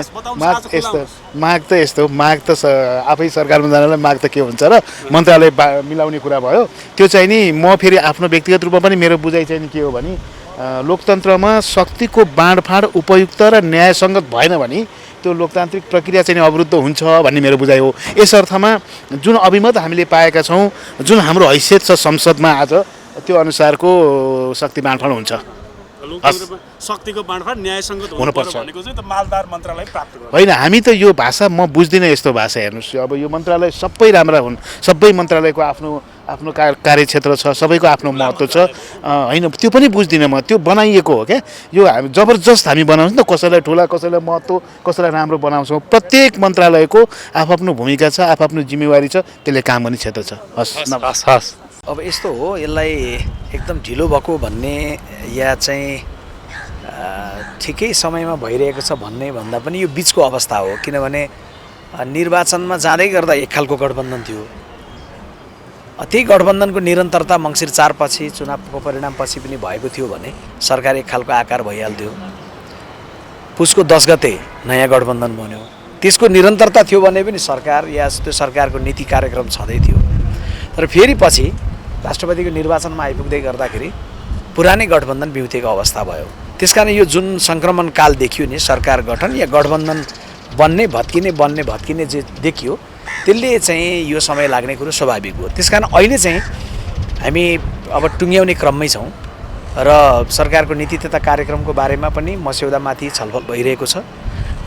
माग त आफै सरकारमा जानलाई माग त के हुन्छ र मन्त्रालय मिलाउने कुरा भयो। त्यो चाहिँ नि म फेरि आफ्नो व्यक्तिगत रूपमा पनि मेरो बुझाइ चाहिँ के हो भने लोकतन्त्रमा शक्तिको बाँडफाँड उपयुक्त र न्यायसङ्गत भएन भने त्यो लोकतान्त्रिक प्रक्रिया चाहिँ अवरुद्ध हुन्छ भन्ने मेरो बुझाइ हो। यस अर्थमा जुन अभिमत हामीले पाएका छौँ, जुन हाम्रो हैसियत छ संसदमा आज, त्यो अनुसारको शक्ति बाँडफाँड हुन्छ। शक्तिको बाँडफाँड न्यायसङ्गत हुनुपर्छ भनेको चाहिँ त मालदार मन्त्रालय प्राप्त गर्छ होइन। हामी त यो भाषा म बुझ्दिनँ, यस्तो भाषा हेर्नुहोस्। अब यो मन्त्रालय सबै राम्रा हुन्, सबै मन्त्रालयको आफ्नो कार्यक्षेत्र छ, सबैको आफ्नो महत्त्व छ। होइन, त्यो पनि बुझ्दिनँ म। त्यो बनाइएको हो क्या। यो हामी जबरजस्त हामी बनाउँछौँ नि त, कसैलाई ठुला कसैलाई महत्त्व कसैलाई राम्रो बनाउँछौँ। प्रत्येक मन्त्रालयको आफ्नो भूमिका छ, आफ्नो जिम्मेवारी छ, त्यसले काम गर्ने क्षेत्र छ। हस्। अब यस्तो हो, यसलाई एकदम ढिलो भएको भन्ने या चाहिँ ठिकै समयमा भइरहेको छ भन्ने भन्दा पनि यो बिचको अवस्था हो। किनभने निर्वाचनमा जाँदै गर्दा एक खालको गठबन्धन थियो, त्यही गठबन्धनको निरन्तरता मङ्सिर 4 पछि चुनावको परिणामपछि पनि भएको थियो भने सरकार एक खालको आकार भइहाल्थ्यो। पुसको 10 गते नयाँ गठबन्धन बन्यो, त्यसको निरन्तरता थियो भने पनि सरकार या त्यो सरकारको नीति कार्यक्रम छँदै थियो। तर फेरि पछि राष्ट्रपतिको निर्वाचनमा आइपुग्दै गर्दाखेरि पुरानै गठबन्धन बिउतेको अवस्था भयो। त्यसकारण यो जुन सङ्क्रमण काल देखियो नि, सरकार गठन या गठबन्धन बन्ने भत्किने जे देखियो, त्यसले चाहिँ यो समय लाग्ने कुरो स्वाभाविक हो। त्यसकारण अहिले चाहिँ हामी अब टुङ्ग्याउने क्रममै छौँ र सरकारको नीति तथा कार्यक्रमको बारेमा पनि मस्यौदामाथि छलफल भइरहेको छ।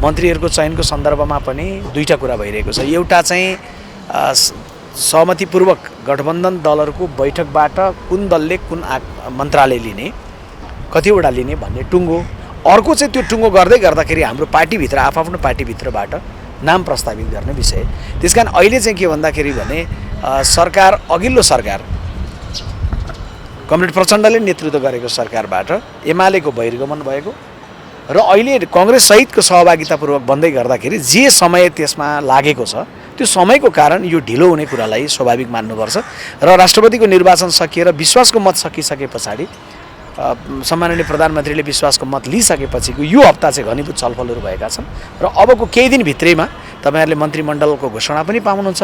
मन्त्रीहरूको चयनको सन्दर्भमा पनि दुईवटा कुरा भइरहेको छ। एउटा चाहिँ सहमतिपूर्वक गठबन्धन दलहरूको बैठकबाट कुन दलले कुन मन्त्रालय लिने, कतिवटा लिने भन्ने टुङ्गो। अर्को चाहिँ त्यो टुङ्गो गर्दै गर्दाखेरि हाम्रो पार्टीभित्र आफ्नो पार्टीभित्रबाट नाम प्रस्तावित गर्ने विषय। त्यसकारण अहिले चाहिँ के भन्दाखेरि भने सरकार, अघिल्लो सरकार कमरेड प्रचण्डले नेतृत्व गरेको सरकारबाट एमालेको बहिर्गमन भएको र अहिले काङ्ग्रेस सहितको सहभागितापूर्वक बन्दै गर्दाखेरि जे समय त्यसमा लागेको छ, त्यो समयको कारण यो ढिलो हुने कुरालाई स्वाभाविक मान्नुपर्छ। र राष्ट्रपतिको निर्वाचन सकिएर विश्वासको मत सकिसके पछाडि सम्माननीय प्रधानमन्त्रीले विश्वासको मत लिइसकेपछिको यो हप्ता चाहिँ घनीभूत छलफलहरू भएका छन् र अबको केही दिनभित्रैमा तपाईँहरूले मन्त्रीमण्डलको घोषणा पनि पाउनुहुन्छ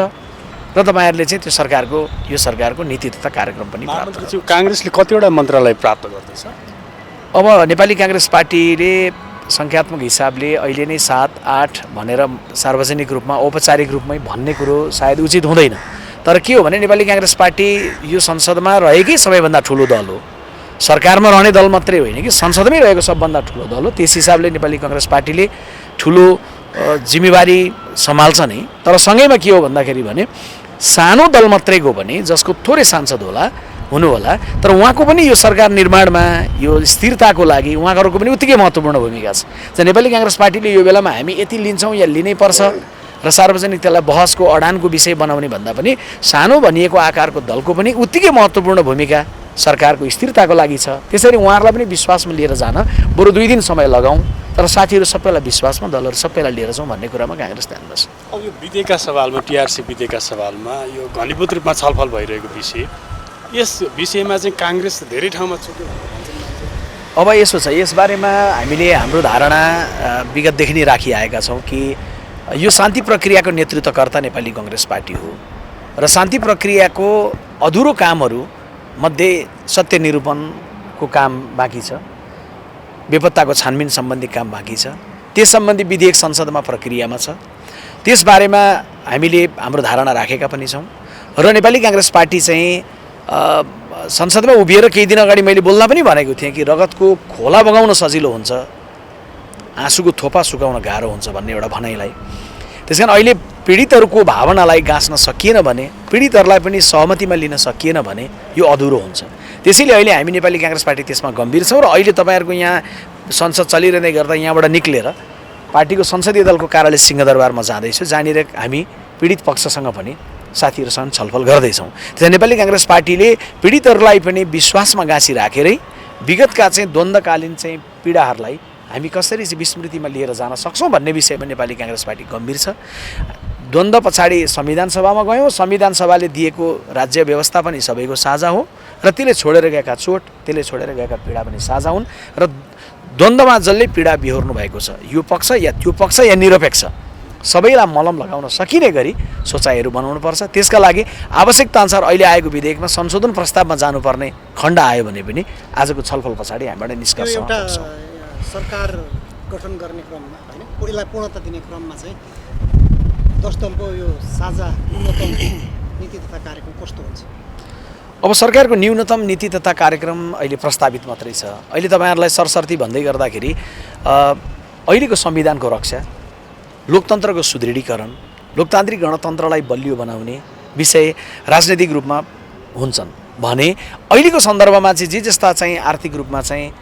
र तपाईँहरूले चाहिँ त्यो यो सरकारको नीति तथा कार्यक्रम पनि प्राप्त गर्नुहुन्छ। काङ्ग्रेसले कतिवटा मन्त्रालय प्राप्त गर्दैछ? अब नेपाली काङ्ग्रेस पार्टीले सङ्ख्यात्मक हिसाबले अहिले नै 7-8 भनेर सार्वजनिक रूपमा औपचारिक रूपमै भन्ने कुरो सायद उचित हुँदैन। तर के हो भने नेपाली काङ्ग्रेस पार्टी यो संसदमा रहेकै सबैभन्दा ठुलो दल हो। सरकारमा रहने दल मात्रै होइन कि संसदमै रहेको सबभन्दा ठुलो दल हो। त्यस हिसाबले नेपाली काङ्ग्रेस पार्टीले ठुलो जिम्मेवारी सम्हाल्छ नै। तर सँगैमा के हो भन्दाखेरि भने सानो दल मात्रैको पनि, जसको थोरै सांसद हुनु होला, तर उहाँको पनि यो सरकार निर्माणमा, यो स्थिरताको लागि उहाँहरूको पनि उत्तिकै महत्त्वपूर्ण भूमिका छ। नेपाली काङ्ग्रेस पार्टीले यो बेलामा हामी यति लिन्छौँ या लिनै पर्छ र सार्वजनिक त्यसलाई बहसको अडानको विषय बनाउने भन्दा पनि सानो भनिएको आकारको दलको पनि उत्तिकै महत्त्वपूर्ण भूमिका सरकारको स्थिरताको लागि छ। त्यसरी उहाँहरूलाई पनि विश्वासमा लिएर जान बरु 2 दिन समय लगाउँ, तर साथीहरू सबैलाई विश्वासमा, दलहरू सबैलाई लिएर जाउँ भन्ने कुरामा काङ्ग्रेस ध्यान दिन्छ। अब यो विधेयकका सवालमा, टिआरसी विधेयकका सवालमा यो घनीभूत रूपमा छलफल भइरहेको विषय, यस विषयमा चाहिँ काङ्ग्रेस धेरै ठाउँमा छुट्यो। अब यसो छ, यसबारेमा हामीले हाम्रो धारणा विगतदेखि नै राखिआएका छौँ कि यो शान्ति प्रक्रियाको नेतृत्वकर्ता नेपाली काङ्ग्रेस पार्टी हो र शान्ति प्रक्रियाको अधुरो कामहरू मध्ये सत्य निरूपणको काम बाँकी छ, बेपत्ताको छानबिन सम्बन्धी काम बाँकी छ, त्यस सम्बन्धी विधेयक संसदमा प्रक्रियामा छ। त्यसबारेमा हामीले हाम्रो धारणा राखेका पनि छौँ र नेपाली काङ्ग्रेस पार्टी चाहिँ संसदमा उभिएर केही दिन अगाडि मैले बोल्दा पनि भनेको थिएँ कि रगतको खोला बगाउन सजिलो हुन्छ, आँसुको थोपा सुकाउन गाह्रो हुन्छ भन्ने एउटा भनाइलाई। त्यस कारण अहिले पीडितहरूको भावनालाई गाँच्न सकिएन भने, पीडितहरूलाई पनि सहमतिमा लिन सकिएन भने यो अधुरो हुन्छ। त्यसैले अहिले हामी नेपाली काङ्ग्रेस पार्टी त्यसमा गम्भीर छौँ र अहिले तपाईँहरूको यहाँ संसद चलिरहँदै गर्दा यहाँबाट निक्लेर पार्टीको संसदीय दलको कार्यालय सिंहदरबारमा जाँदैछु, जहाँनिर हामी पीडित पक्षसँग पनि साथीहरूसँग छलफल गर्दैछौँ। त्यसैले नेपाली काङ्ग्रेस पार्टीले पीडितहरूलाई पनि विश्वासमा गाँसिराखेरै विगतका चाहिँ द्वन्द्वकालीन चाहिँ पीडाहरूलाई हामी कसरी चाहिँ विस्मृतिमा लिएर जान सक्छौँ भन्ने विषयमा नेपाली काङ्ग्रेस पार्टी गम्भीर छ। द्वन्द्व पछाडि संविधान सभामा गयौँ, संविधान सभाले दिएको राज्य व्यवस्था पनि सबैको साझा हो र त्यसले छोडेर गएका चोट, त्यसले छोडेर गएका पीडा पनि साझा हुन् र द्वन्द्वमा जसले पीडा बिहोर्नु भएको छ, यो पक्ष या त्यो पक्ष या निरपेक्ष सबैलाई मलम लगाउन सकिने गरी सोचाइहरू बनाउनुपर्छ। त्यसका लागि आवश्यकताअनुसार अहिले आएको विधेयकमा संशोधन प्रस्तावमा जानुपर्ने खण्ड आयो भने पनि आजको छलफल पछाडि हामीबाट निष्कर्षमा पुग्छौँ। सरकार गठन गर्ने क्रममा होइन, यसलाई पूर्णता दिने क्रममा चाहिँ 10 दलको यो साझा न्यूनतम नीति तथा कार्यक्रम कस्तो हुन्छ? अब सरकारको न्यूनतम नीति तथा कार्यक्रम अहिले प्रस्तावित मात्रै छ। अहिले तपाईँहरूलाई सरसर्ती भन्दै गर्दाखेरि अहिलेको संविधानको रक्षा, लोकतन्त्रको सुदृढीकरण, लोकतान्त्रिक गणतन्त्रलाई बलियो बनाउने विषय राजनैतिक रूपमा हुन्छन् भने अहिलेको सन्दर्भमा चाहिँ जे जस्ता चाहिँ आर्थिक रूपमा चाहिँ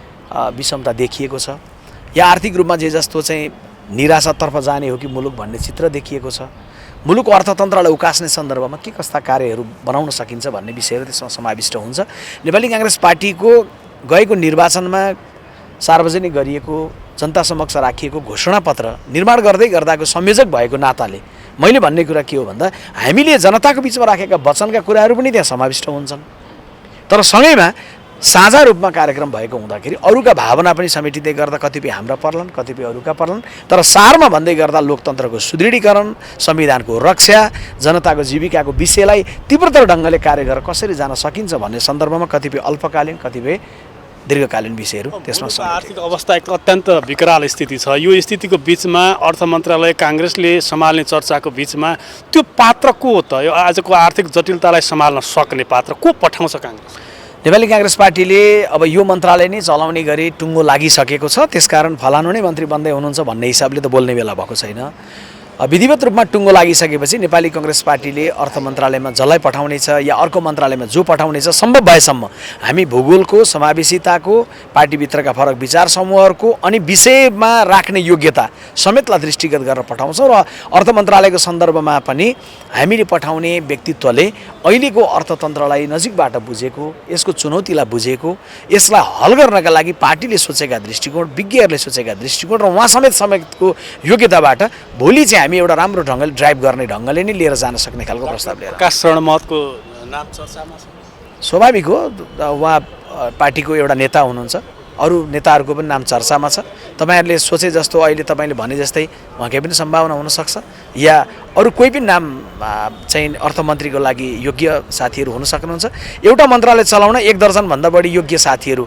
विषमता देखिएको छ या आर्थिक रूपमा जे जस्तो चाहिँ निराशातर्फ जाने हो कि मुलुक भन्ने चित्र देखिएको छ, मुलुकको अर्थतन्त्रलाई उकास्ने सन्दर्भमा के कस्ता कार्यहरू बनाउन सकिन्छ भन्ने विषयहरू त्यसमा समाविष्ट हुन्छ। नेपाली काङ्ग्रेस पार्टीको गएको निर्वाचनमा सार्वजनिक गरिएको जनता समक्ष राखिएको घोषणापत्र निर्माण गर्दै गर्दाको संयोजक भएको नाताले मैले भन्ने कुरा के हो भन्दा हामीले जनताको बिचमा राखेका वचनका कुराहरू पनि त्यहाँ समाविष्ट हुन्छन्, तर सँगैमा साझा रूपमा कार्यक्रम भएको हुँदाखेरि अरूका भावना पनि समेटिँदै गर्दा कतिपय हाम्रा पर्लान्, कतिपय अरूका पर्लान्, तर सारमा भन्दै गर्दा लोकतन्त्रको सुदृढीकरण, संविधानको रक्षा, जनताको जीविकाको विषयलाई तीव्रतर ढङ्गले कार्य गरेर कसरी जान सकिन्छ भन्ने सन्दर्भमा कतिपय अल्पकालीन, कतिपय दीर्घकालीन विषयहरू त्यसमा आर्थिक अवस्था एक अत्यन्त विकराल स्थिति छ। यो स्थितिको बिचमा अर्थ मन्त्रालय काङ्ग्रेसले सम्हाल्ने चर्चाको बिचमा त्यो पात्र को हो त? यो आजको आर्थिक जटिलतालाई सम्हाल्न सक्ने पात्र को पठाउँछ काङ्ग्रेस? नेपाली काङ्ग्रेस पार्टीले अब यो मन्त्रालय नै चलाउने गरी टुङ्गो लागिसकेको छ, त्यसकारण फलानु नै मन्त्री बन्दै हुनुहुन्छ भन्ने हिसाबले त बोल्ने बेला भएको छैन। विधिवत रूपमा टुङ्गो लागिसकेपछि नेपाली काङ्ग्रेस पार्टीले अर्थ मन्त्रालयमा जसलाई पठाउने छ या अर्को मन्त्रालयमा जो पठाउने छ, सम्भव भएसम्म हामी भूगोलको, समावेशिताको, पार्टीभित्रका फरक विचार समूहहरूको अनि विषयमा राख्ने योग्यता समेतलाई दृष्टिगत गरेर पठाउँछौँ र अर्थ मन्त्रालयको सन्दर्भमा पनि हामीले पठाउने व्यक्तित्वले अहिलेको अर्थतन्त्रलाई नजिकबाट बुझेको, यसको चुनौतीलाई बुझेको, यसलाई हल गर्नका लागि पार्टीले सोचेका दृष्टिकोण, विज्ञहरूले सोचेका दृष्टिकोण र उहाँ समेतको योग्यताबाट भोलि चाहिँ हामी एउटा राम्रो ढङ्गले ड्राइभ गर्ने ढङ्गले नै लिएर जान सक्ने खालको प्रस्ताव लिएर। प्रकाश शरण महतको नाम चर्चामा छ। स्वाभाविक हो, उहाँ पार्टीको एउटा नेता हुनुहुन्छ, अरू नेताहरूको पनि नाम चर्चामा छ। तपाईँहरूले सोचे जस्तो अहिले तपाईँले भने जस्तै उहाँकै पनि सम्भावना हुनसक्छ या अरू कोही पनि नाम चाहिँ अर्थमन्त्रीको लागि योग्य साथीहरू हुन सक्नुहुन्छ। एउटा मन्त्रालय चलाउन 1 दर्जनभन्दा बढी योग्य साथीहरू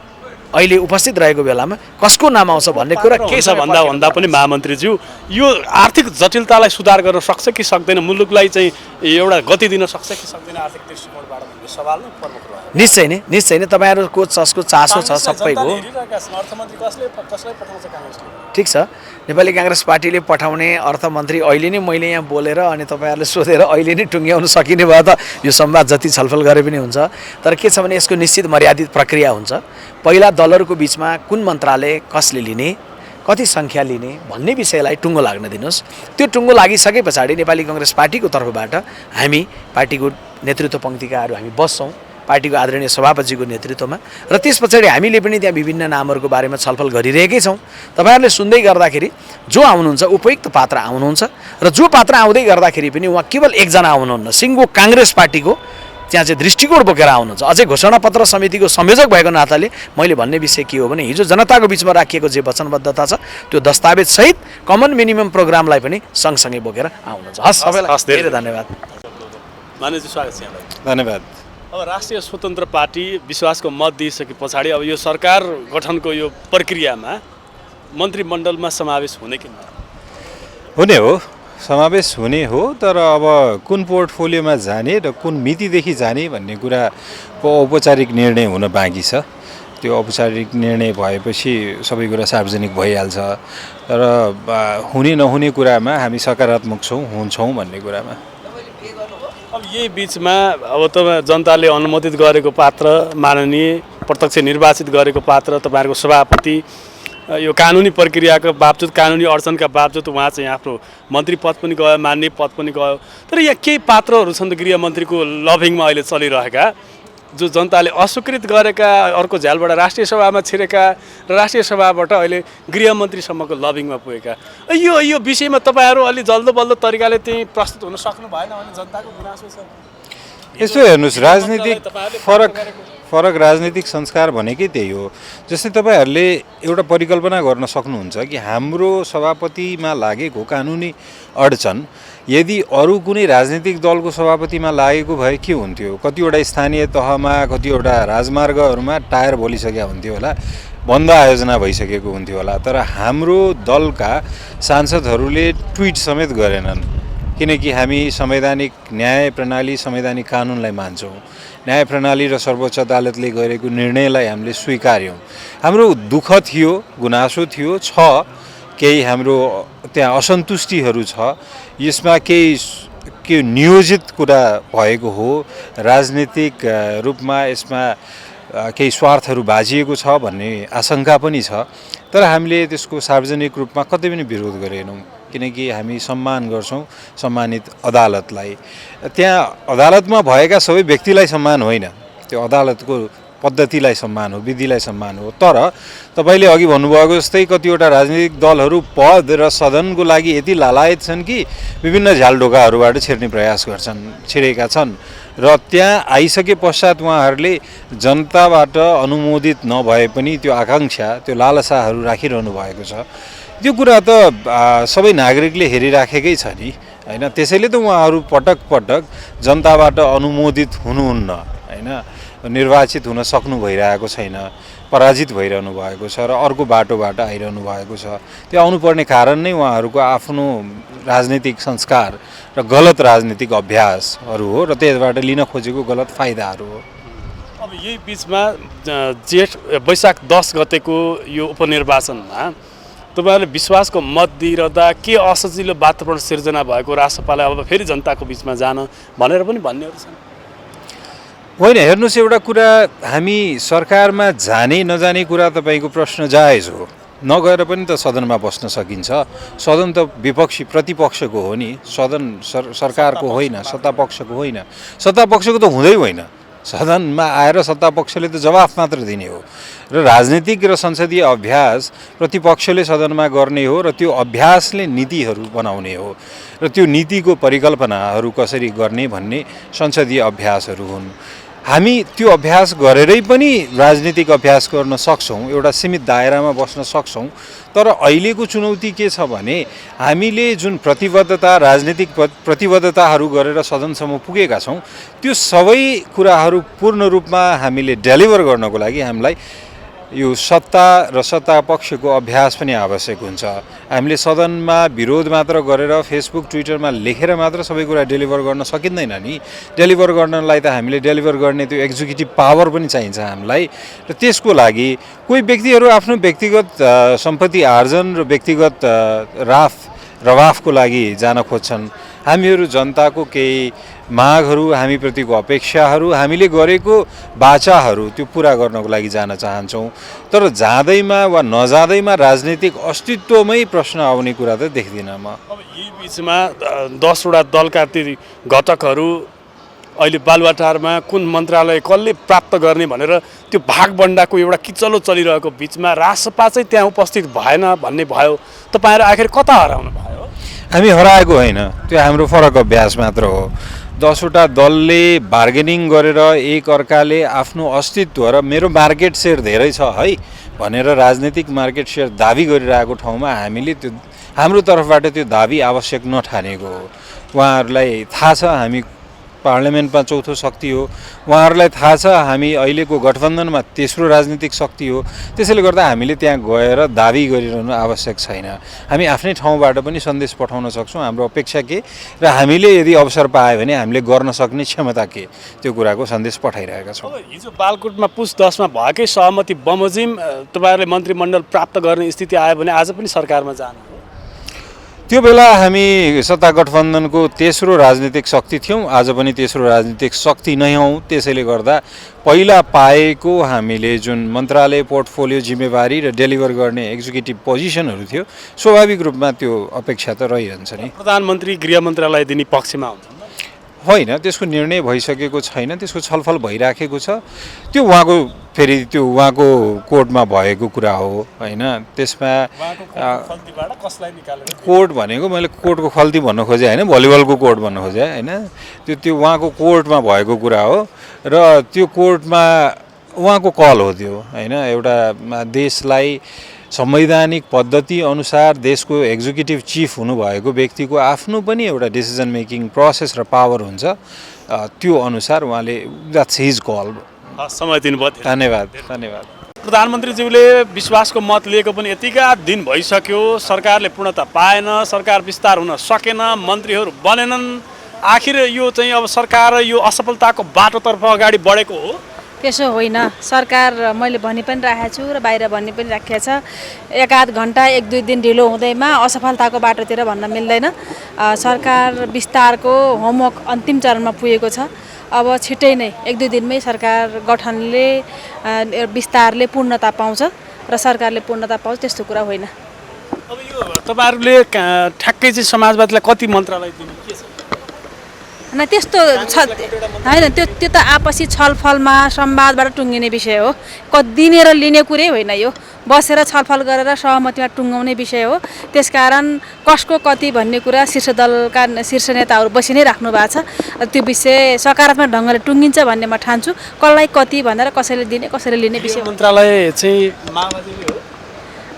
अहिले उपस्थित रहेको बेलामा कसको नाम आउँछ भन्ने कुरा के छ भन्दा पनि महामन्त्रीज्यू यो आर्थिक जटिलतालाई सुधार गर्न सक्छ कि सक्दैन, मुलुकलाई चाहिँ एउटा गति दिन सक्छ कि सक्दैन आर्थिक दृष्टिकोणबाट भन्ने सवाल नै प्रमुख रह्यो। निश्चय नै तपाईँहरूको जसको चासो छ सबैको। ठिक छ, नेपाली काङ्ग्रेस पार्टीले पठाउने अर्थमन्त्री अहिले नै मैले यहाँ बोलेर अनि तपाईँहरूले सोधेर अहिले नै टुङ्ग्याउन सकिने भए त यो संवाद जति छलफल गरे पनि हुन्छ, तर के छ भने यसको निश्चित मर्यादित प्रक्रिया हुन्छ। पहिला दलहरूको बिचमा कुन मन्त्रालय कसले लिने, कति सङ्ख्या लिने भन्ने विषयलाई टुङ्गो लाग्न दिनुहोस्। त्यो टुङ्गो लागिसके पछाडि नेपाली काङ्ग्रेस पार्टीको तर्फबाट हामी पार्टीको नेतृत्व पङ्क्तिकाहरू हामी बस्छौँ पार्टीको आदरणीय सभापतिजीको नेतृत्वमा र त्यस पछाडि हामीले पनि त्यहाँ विभिन्न नामहरूको बारेमा छलफल गरिरहेकै छौँ। तपाईँहरूले सुन्दै गर्दाखेरि जो आउनुहुन्छ उपयुक्त पात्र आउनुहुन्छ र जो पात्र आउँदै गर्दाखेरि पनि उहाँ केवल एकजना आउनुहुन्न, सिङ्गो काङ्ग्रेस पार्टीको त्यहाँ चाहिँ दृष्टिकोण बोकेर आउनुहुन्छ। अझै घोषणापत्र समितिको संयोजक भएको नाताले मैले भन्ने विषय के हो भने हिजो जनताको बिचमा राखिएको जे वचनबद्धता छ त्यो दस्तावेजसहित कमन मिनिमम प्रोग्रामलाई पनि सँगसँगै बोकेर आउनुहुन्छ। हस्, सबैलाई धेरै धन्यवाद। माननीयजी स्वागत छ यहाँलाई। धन्यवाद। अब राष्ट्रिय स्वतन्त्र पार्टी विश्वासको मत दिइसके पछाडि अब यो सरकार गठनको यो प्रक्रियामा मन्त्रीमण्डलमा समावेश हुने कि हुने हो, समावेश हुने हो, तर अब कुन पोर्टफोलियोमा जाने र कुन मितिदेखि जाने भन्ने कुराको औपचारिक निर्णय हुन बाँकी छ। त्यो औपचारिक निर्णय भएपछि सबै कुरा सार्वजनिक भइहाल्छ। तर हुने नहुने कुरामा हामी सकारात्मक छौँ, हुन्छौँ भन्ने कुरामा। अब यही बिचमा अब तपाईँ जनताले अनुमोदित गरेको पात्र, माननीय प्रत्यक्ष निर्वाचित गरेको पात्र, तपाईँहरूको सभापति, यो कानुनी प्रक्रियाको बावजुद, कानुनी अडचनका बावजुद उहाँ चाहिँ आफ्नो मन्त्री पद पनि गयो, मान्य पद पनि गयो। तर यहाँ केही पात्रहरू छन् गृहमन्त्रीको लभिङमा अहिले चलिरहेका, जो जनताले अस्वीकृत गरेका, अर्को झ्यालबाट राष्ट्रिय सभामा छिरेका र राष्ट्रिय सभाबाट अहिले गृहमन्त्रीसम्मको लभिङमा पुगेका। यो विषयमा तपाईँहरू अलि जल्दो बल्दो तरिकाले त्यही प्रस्तुत हुन सक्नु भएन भने जनताको गुनासो छ। यसो हेर्नुहोस्, राजनीतिक फरक राजनीतिक संस्कार भनेकै त्यही हो। जस्तै तपाईँहरूले एउटा परिकल्पना गर्न सक्नुहुन्छ कि हाम्रो सभापतिमा लागेको कानुनी अडचन यदि अरू कुनै राजनीतिक दलको सभापतिमा लागेको भए के हुन्थ्यो? कतिवटा स्थानीय तहमा, कतिवटा राजमार्गहरूमा टायर भोलिसकेका हुन्थ्यो होला, बन्द आयोजना भइसकेको हुन्थ्यो होला। तर हाम्रो दलका सांसदहरूले ट्विट समेत गरेनन्, किनकि हामी संवैधानिक न्याय प्रणाली, संवैधानिक कानुनलाई मान्छौँ। न्याय प्रणाली र सर्वोच्च अदालतले गरेको निर्णयलाई हामीले स्वीकार्यौँ। हाम्रो दुःख थियो, गुनासो थियो, छ केही हाम्रो त्यहाँ असन्तुष्टिहरू छ। यसमा केही नियोजित कुरा भएको हो, राजनीतिक रूपमा यसमा केही स्वार्थहरू बाजिएको छ भन्ने आशंका पनि छ। तर हामीले त्यसको सार्वजनिक रूपमा कतै पनि विरोध गरेनौँ, किनकि हामी सम्मान गर्छौँ सम्मानित अदालतलाई। त्यहाँ अदालतमा भएका सबै व्यक्तिलाई सम्मान होइन, त्यो अदालतको पद्धतिलाई सम्मान हो, विधिलाई सम्मान हो। तर तपाईँले अघि भन्नुभएको जस्तै कतिवटा राजनीतिक दलहरू पद र सदनको लागि यति लालायत छन् कि विभिन्न झ्यालढोकाहरूबाट छिर्ने प्रयास छिरेका छन् र त्यहाँ आइसके पश्चात उहाँहरूले जनताबाट अनुमोदित नभए पनि त्यो आकाङ्क्षा, त्यो लालसाहरू राखिरहनु भएको छ। त्यो कुरा त सबै नागरिकले हेरिराखेकै छ नि, होइन? त्यसैले त उहाँहरू पटक पटक जनताबाट अनुमोदित हुनुहुन्न, होइन? निर्वाचित हुन सक्नु भइरहेको छैन, पराजित भइरहनु भएको छ र अर्को बाटोबाट आइरहनु भएको छ। त्यो आउनुपर्ने कारण नै उहाँहरूको आफ्नो राजनीतिक संस्कार र गलत राजनीतिक अभ्यासहरू हो र त्यसबाट लिन खोजेको गलत फाइदाहरू हो। अब यही बिचमा वैशाख 10 गतेको यो उपनिर्वाचनमा तपाईँहरूले विश्वासको मत दिइरहँदा के असजिलो वातावरण सिर्जना भएको, रासपालाई अब फेरि जनताको बिचमा जान भनेर पनि भन्नेहरू छन्? होइन, हेर्नुहोस्, एउटा कुरा, हामी सरकारमा जाने नजाने कुरा तपाईँको प्रश्न जायज हो, नगएर पनि त सदनमा बस्न सकिन्छ। सदन त विपक्षी प्रतिपक्षको हो नि, सदन सरकारको होइन, सत्तापक्षको होइन। सत्तापक्षको त हुँदै होइन, सदनमा आएर सत्तापक्षले त जवाफ मात्र दिने हो र राजनीतिक र संसदीय अभ्यास प्रतिपक्षले सदनमा गर्ने हो र त्यो अभ्यासले नीतिहरू बनाउने हो र त्यो नीतिको परिकल्पनाहरू कसरी गर्ने भन्ने संसदीय अभ्यासहरू हुन्। हामी त्यो अभ्यास गरेरै पनि राजनीतिक अभ्यास गर्न सक्छौँ, एउटा सीमित दायरामा बस्न सक्छौँ। तर अहिलेको चुनौती के छ भने हामीले जुन प्रतिबद्धता, राजनीतिक प्रतिबद्धताहरू गरेर सदनसम्म पुगेका छौँ, त्यो सबै कुराहरू पूर्ण रूपमा हामीले डेलिभर गर्नको लागि हामीलाई यो सत्ता र सत्ता पक्षको अभ्यास पनि आवश्यक हुन्छ। हामीले सदनमा विरोध मात्र गरेर फेसबुक ट्विटरमा लेखेर मात्र सबै कुरा डेलिभर गर्न सकिँदैन नि। डेलिभर गर्नलाई त हामीले डेलिभर गर्ने त्यो एक्जिक्युटिभ पावर पनि चाहिन्छ हामीलाई। र त्यसको लागि कोही व्यक्तिहरू आफ्नो व्यक्तिगत सम्पत्ति आर्जन र व्यक्तिगत रवाफको लागि जान खोज्छन्। हामीहरू जनताको केही मागहरू, हामीप्रतिको अपेक्षाहरू, हामीले गरेको बाचाहरू त्यो पुरा गर्नको लागि जान चाहन्छौँ। तर जाँदैमा वा नजाँदैमा राजनीतिक अस्तित्वमै प्रश्न आउने कुरा त देख्दिनँ म। अब यही बिचमा 10 वटा दलका ती घटकहरू अहिले बालुवाटारमा कुन मन्त्रालय कसले प्राप्त गर्ने भनेर त्यो भागबण्डाको एउटा किचलो चलिरहेको बिचमा रासपा चाहिँ त्यहाँ उपस्थित भएन भन्ने भयो। तपाईँहरू आखिर कता हराउनु भयो? हामी हराएको होइन, त्यो हाम्रो फरक अभ्यास मात्र हो। 10 वटा दलले बार्गेनिङ गरेर एक अर्काले आफ्नो अस्तित्व र मेरो मार्केट सेयर धेरै छ है भनेर राजनीतिक मार्केट सेयर दाबी गरिरहेको ठाउँमा हामीले त्यो हाम्रो तर्फबाट त्यो दाबी आवश्यक नठानेको हो। उहाँहरूलाई थाहा छ हामी पार्लियामेन्टमा चौथो शक्ति हो, उहाँहरूलाई थाहा छ हामी अहिलेको गठबन्धनमा तेस्रो राजनीतिक शक्ति हो। त्यसैले गर्दा हामीले त्यहाँ गएर दाबी गरिरहनु आवश्यक छैन। हामी आफ्नै ठाउँबाट पनि सन्देश पठाउन सक्छौँ हाम्रो अपेक्षा के र हामीले यदि अवसर पायो भने हामीले गर्न सक्ने क्षमता के, त्यो कुराको सन्देश पठाइरहेका छौँ। हिजो बालकोटमा पुस 10 मा भएकै सहमति बमोजिम तपाईँहरूले मन्त्रीमण्डल प्राप्त गर्ने स्थिति आयो भने आज पनि सरकारमा जानु? त्यो बेला हामी सत्ता गठबन्धनको तेस्रो राजनीतिक शक्ति थियौँ, आज पनि तेस्रो राजनीतिक शक्ति नै हौँ। त्यसैले गर्दा पहिला पाएको हामीले जुन मन्त्रालय पोर्टफोलियो जिम्मेवारी र डेलिभर गर्ने एक्जिक्युटिभ पोजिसनहरू थियो, स्वाभाविक रूपमा त्यो अपेक्षा त रहिरहन्छ नि। प्रधानमन्त्री गृह मन्त्रालय दिने पक्षमा हुन्छ होइन, त्यसको निर्णय भइसकेको छैन, त्यसको छलफल भइराखेको छ। त्यो उहाँको कोर्टमा भएको कुरा हो होइन। त्यसमा कोर्ट भनेको मैले कोर्टको खल्ती भन्न खोजेँ होइन, भलिबलको कोर्ट भन्न खोजेँ होइन। त्यो उहाँको कोर्टमा भएको कुरा हो र त्यो कोर्टमा उहाँको कल हो त्यो होइन। एउटा देशलाई संवैधानिक पद्धति अनुसार देशको एक्जिक्युटिभ चिफ हुनुभएको व्यक्तिको आफ्नो पनि एउटा डिसिजन मेकिङ प्रोसेस र पावर हुन्छ, त्यो अनुसार उहाँले द्याट्स हिज कल। समय दिनुभयो, धन्यवाद धन्यवाद। प्रधानमन्त्रीज्यूले विश्वासको मत लिएको पनि यतिका दिन भइसक्यो, सरकारले पूर्णता पाएन, सरकार विस्तार हुन सकेन, मन्त्रीहरू बनेनन्। आखिर यो चाहिँ अब सरकार यो असफलताको बाटोतर्फ अगाडि बढेको हो? त्यसो होइन, सरकार मैले भनि पनि राखेको छु र बाहिर भनि पनि राखेको छ। एक-आध घन्टा 1-2 दिन ढिलो हुँदैमा असफलताको बाटोतिर भन्न मिल्दैन। सरकार विस्तारको होमवर्क अन्तिम चरणमा पुगेको छ। अब छिट्टै नै 1-2 दिनमै सरकार गठनले विस्तारले पूर्णता पाउँछ र सरकारले पूर्णता पाउँछ, त्यस्तो कुरा होइन। अब यो तपाईँहरूले ठ्याक्कै चाहिँ समाजवादीलाई कति मन्त्रालय दिनु के छ? होइन त्यस्तो छ होइन, त्यो त आपसी छलफलमा संवादबाट टुङ्गिने विषय हो। दिने र लिने कुरै होइन, यो बसेर छलफल गरेर सहमतिमा टुङ्गाउने विषय हो। त्यसकारण कसको कति भन्ने कुरा शीर्ष दलका शीर्ष नेताहरू बसि नै राख्नु भएको छ। त्यो विषय सकारात्मक ढङ्गले टुङ्गिन्छ भन्ने म ठान्छु। कसलाई कति भनेर कसैले दिने कसैले लिने विषय मन्त्रालय चाहिँ माओवादीले हो?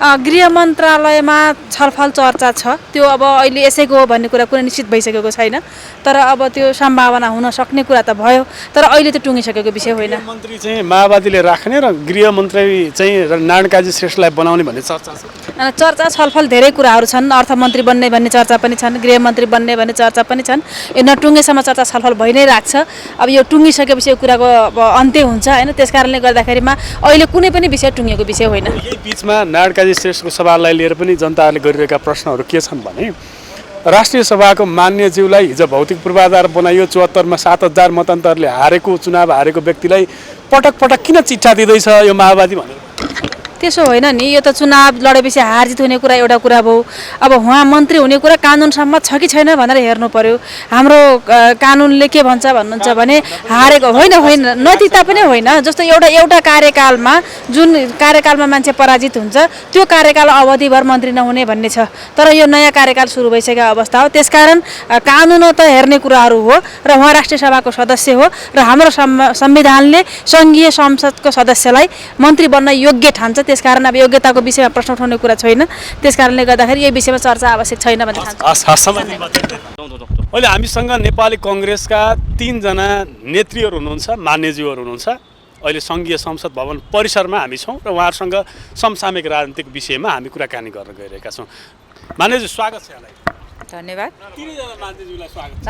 गृह मन्त्रालयमा छलफल चर्चा छ, त्यो अब अहिले यसैको हो भन्ने कुरा कुनै निश्चित भइसकेको छैन। तर अब त्यो सम्भावना हुन सक्ने कुरा त भयो, तर अहिले त टुङ्गिसकेको विषय होइन। मन्त्री चाहिँ माओवादीले राख्ने र गृह मन्त्री चाहिँ नारायण काजी श्रेष्ठलाई बनाउने भन्ने चर्चा छ। चर्चा छलफल धेरै कुराहरू छन्। अर्थमन्त्री बन्ने भन्ने चर्चा पनि छन्, गृहमन्त्री बन्ने भन्ने चर्चा पनि छन्। यो नटुङ्गेसम्म चर्चा छलफल भइ नै राख्छ। अब यो टुङ्गिसकेपछि यो कुराको अब अन्त्य हुन्छ होइन। त्यस कारणले गर्दाखेरिमा अहिले कुनै पनि विषय टुङ्गेको विषय होइन। यही बिचमा नारायण काजी श्रेष्ठको सवाललाई लिएर पनि जनताहरूले गरिरहेका प्रश्नहरू के छन् भने राष्ट्रिय सभाको मान्यज्यूलाई हिजो भौतिक पूर्वाधार बनाइयो, 74 मा 7000 मतान्तरले हारेको चुनाव हारेको व्यक्तिलाई पटक पटक किन चिट्ठा दिँदैछ यो माओवादी भनेर? त्यसो होइन नि, यो त चुनाव लडेपछि हार जित हुने कुरा एउटा कुरा भयो। अब उहाँ मन्त्री हुने कुरा कानुन सम्मत छ कि छैन भनेर हेर्नु पर्यो। हाम्रो कानुनले के भन्छ भन्नुहुन्छ भने हारेको होइन, नैतिकता पनि होइन। जस्तो एउटा कार्यकालमा जुन कार्यकालमा मान्छे पराजित हुन्छ त्यो कार्यकाल अवधिभर मन्त्री नहुने भन्ने छ। तर यो नयाँ कार्यकाल सुरु भइसकेको अवस्था हो। त्यसकारण कानुन त हेर्ने कुराहरू हो र उहाँ राष्ट्रिय सभाको सदस्य हो र हाम्रो संविधानले सङ्घीय संसदको सदस्यलाई मन्त्री बन्न योग्य ठान्छ। त्यसकारण अब योग्यताको विषयमा प्रश्न उठाउने कुरा छैन। त्यसकारणले गर्दाखेरि यही विषयमा चर्चा आवश्यक छैन भन्ने ठान्छु। अहिले हामीसँग नेपाली कङ्ग्रेसका 3 जना नेत्रीहरू हुनुहुन्छ, मान्यज्यूहरू हुनुहुन्छ। अहिले सङ्घीय संसद भवन परिसरमा हामी छौँ र उहाँहरूसँग समसामयिक राजनीतिक विषयमा हामी कुराकानी गर्न गइरहेका छौँ। मान्यज्यू स्वागत छ यहाँलाई। धन्यवाद। 3 जना मान्यज्यूलाई स्वागत छ।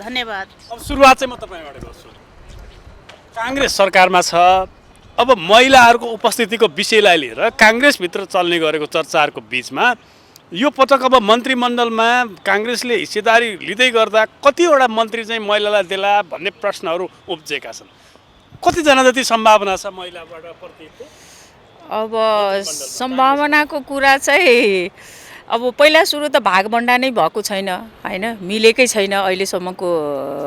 धन्यवाद। अब सुरुवात चाहिँ म तपाईँबाट गर्छु। काङ्ग्रेस सरकारमा छ, अब महिलाहरूको उपस्थितिको विषयलाई लिएर काङ्ग्रेसभित्र चल्ने गरेको चर्चाहरूको बिचमा यो पटक अब मन्त्रीमण्डलमा काङ्ग्रेसले हिस्सेदारी लिँदै गर्दा कतिवटा मन्त्री चाहिँ महिलालाई देला भन्ने प्रश्नहरू उब्जेका छन्। कतिजना जति सम्भावना छ महिलाबाट प्रतिको? अब सम्भावनाको कुरा चाहिँ अब पहिला सुरु त भागभण्डा नै भएको छैन होइन, मिलेकै छैन अहिलेसम्मको।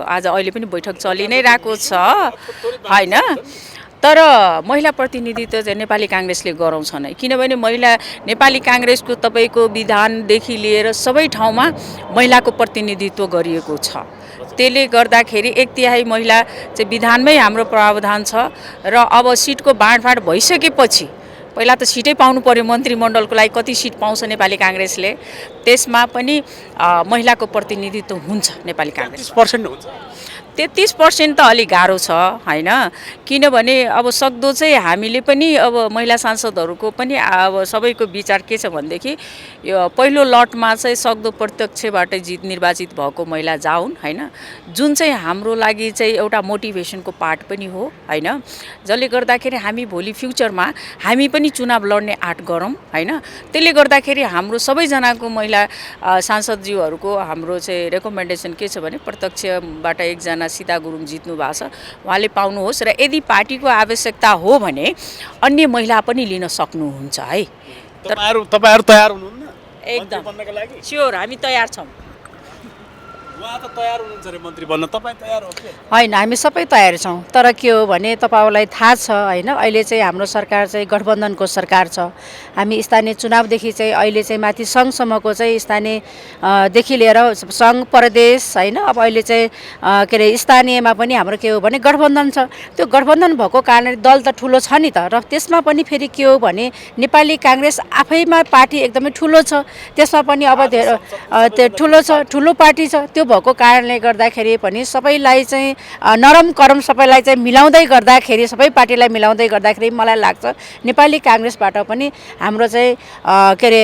अहिले पनि बैठक चलि नै रहेको छ होइन। तर महिला प्रतिनिधित्व चाहिँ नेपाली काङ्ग्रेसले गराउँछ नै, किनभने नेपाली काङ्ग्रेसको तपाईँको विधानदेखि लिएर सबै ठाउँमा महिलाको प्रतिनिधित्व गरिएको छ। त्यसले गर्दाखेरि 1/3 महिला चाहिँ विधानमै हाम्रो प्रावधान छ र अब सिटको बाँडफाँड भइसकेपछि पहिला त सिटै पाउनु पर्यो। मन्त्रीमण्डलको लागि कति सिट पाउँछ नेपाली काङ्ग्रेसले, त्यसमा पनि महिलाको प्रतिनिधित्व हुन्छ नेपाली काङ्ग्रेस। 30% हुन्छ। 33% त अलिक गाह्रो छ होइन, किनभने अब सक्दो चाहिँ हामीले पनि अब महिला सांसदहरूको पनि अब सबैको विचार के छ भनेदेखि यो पहिलो लटमा चाहिँ सक्दो प्रत्यक्षबाटै निर्वाचित भएको महिला जाउन् होइन, जुन चाहिँ हाम्रो लागि चाहिँ एउटा मोटिभेसनको पार्ट पनि हो होइन, जसले गर्दाखेरि हामी भोलि फ्युचरमा हामी पनि चुनाव लड्ने आँट गरौँ होइन। त्यसले गर्दाखेरि हाम्रो सबैजनाको महिला सांसदज्यूहरूको हाम्रो चाहिँ रेकमेन्डेसन के छ भने प्रत्यक्षबाट एकजना सीता गुरुङ जित्नु भएको छ, उहाँले पाउनुहोस् र यदि पार्टीको आवश्यकता हो भने अन्य महिला पनि लिन सक्नुहुन्छ है। तपाईहरु तयार हुनुहुन्न एकदम बन्नको लागि? स्योर, हामी तयार छौँ। उहाँ त तयार हुनुहुन्छ रे मन्त्री बन्न, तपाईँ तयार हो के? होइन, हामी सबै तयार छौँ, तर के हो भने तपाईँलाई थाहा छ होइन, अहिले चाहिँ हाम्रो सरकार चाहिँ गठबन्धनको सरकार छ। हामी स्थानीय चुनावदेखि चाहिँ अहिले चाहिँ माथि सङ्घसम्मको चाहिँ स्थानीयदेखि लिएर सङ्घ प्रदेश होइन, अब अहिले चाहिँ के अरे स्थानीयमा पनि हाम्रो के हो भने गठबन्धन छ। त्यो गठबन्धन भएको कारणले दल त ठुलो छ नि त, र त्यसमा पनि फेरि के हो भने नेपाली काङ्ग्रेस आफैमा पार्टी एकदमै ठुलो छ, त्यसमा पनि अब त्यो ठुलो छ, ठुलो पार्टी छ। त्यो भएको कारणले गर्दाखेरि पनि सबैलाई चाहिँ नरम करम सबैलाई चाहिँ मिलाउँदै गर्दाखेरि, सबै पार्टीलाई मिलाउँदै गर्दाखेरि मलाई लाग्छ नेपाली काङ्ग्रेसबाट पनि हाम्रो चाहिँ के अरे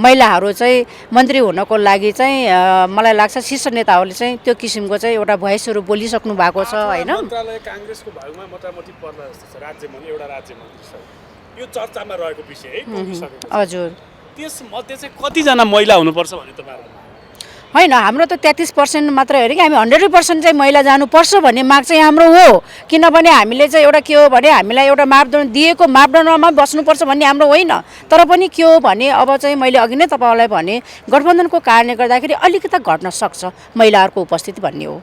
महिलाहरू चाहिँ मन्त्री हुनको लागि चाहिँ मलाई लाग्छ शीर्ष नेताहरूले चाहिँ त्यो किसिमको चाहिँ एउटा भोइसहरू बोलिसक्नु भएको छ होइन। मन्त्रालय काङ्ग्रेसको भागमा मोटामोटी पर्ला जस्तो छ, राज्यमन्त्री एउटा राज्यमन्त्री छ, यो चर्चामा रहेको विषय है। हजुर, त्यसमध्ये चाहिँ कतिजना महिला हुनुपर्छ भने तपाईँहरू? होइन, हाम्रो त 33% मात्रै हो कि हामी 100% चाहिँ महिला जानुपर्छ भन्ने माग चाहिँ हाम्रो हो, किनभने हामीले चाहिँ एउटा के हो भने हामीलाई एउटा मापदण्ड दिएको मापदण्डमा बस्नुपर्छ भन्ने हाम्रो होइन। तर पनि के हो भने अब चाहिँ मैले अघि नै तपाईँलाई भने गठबन्धनको कारणले गर्दाखेरि अलिकति घट्न सक्छ महिलाहरूको उपस्थिति भन्ने हो।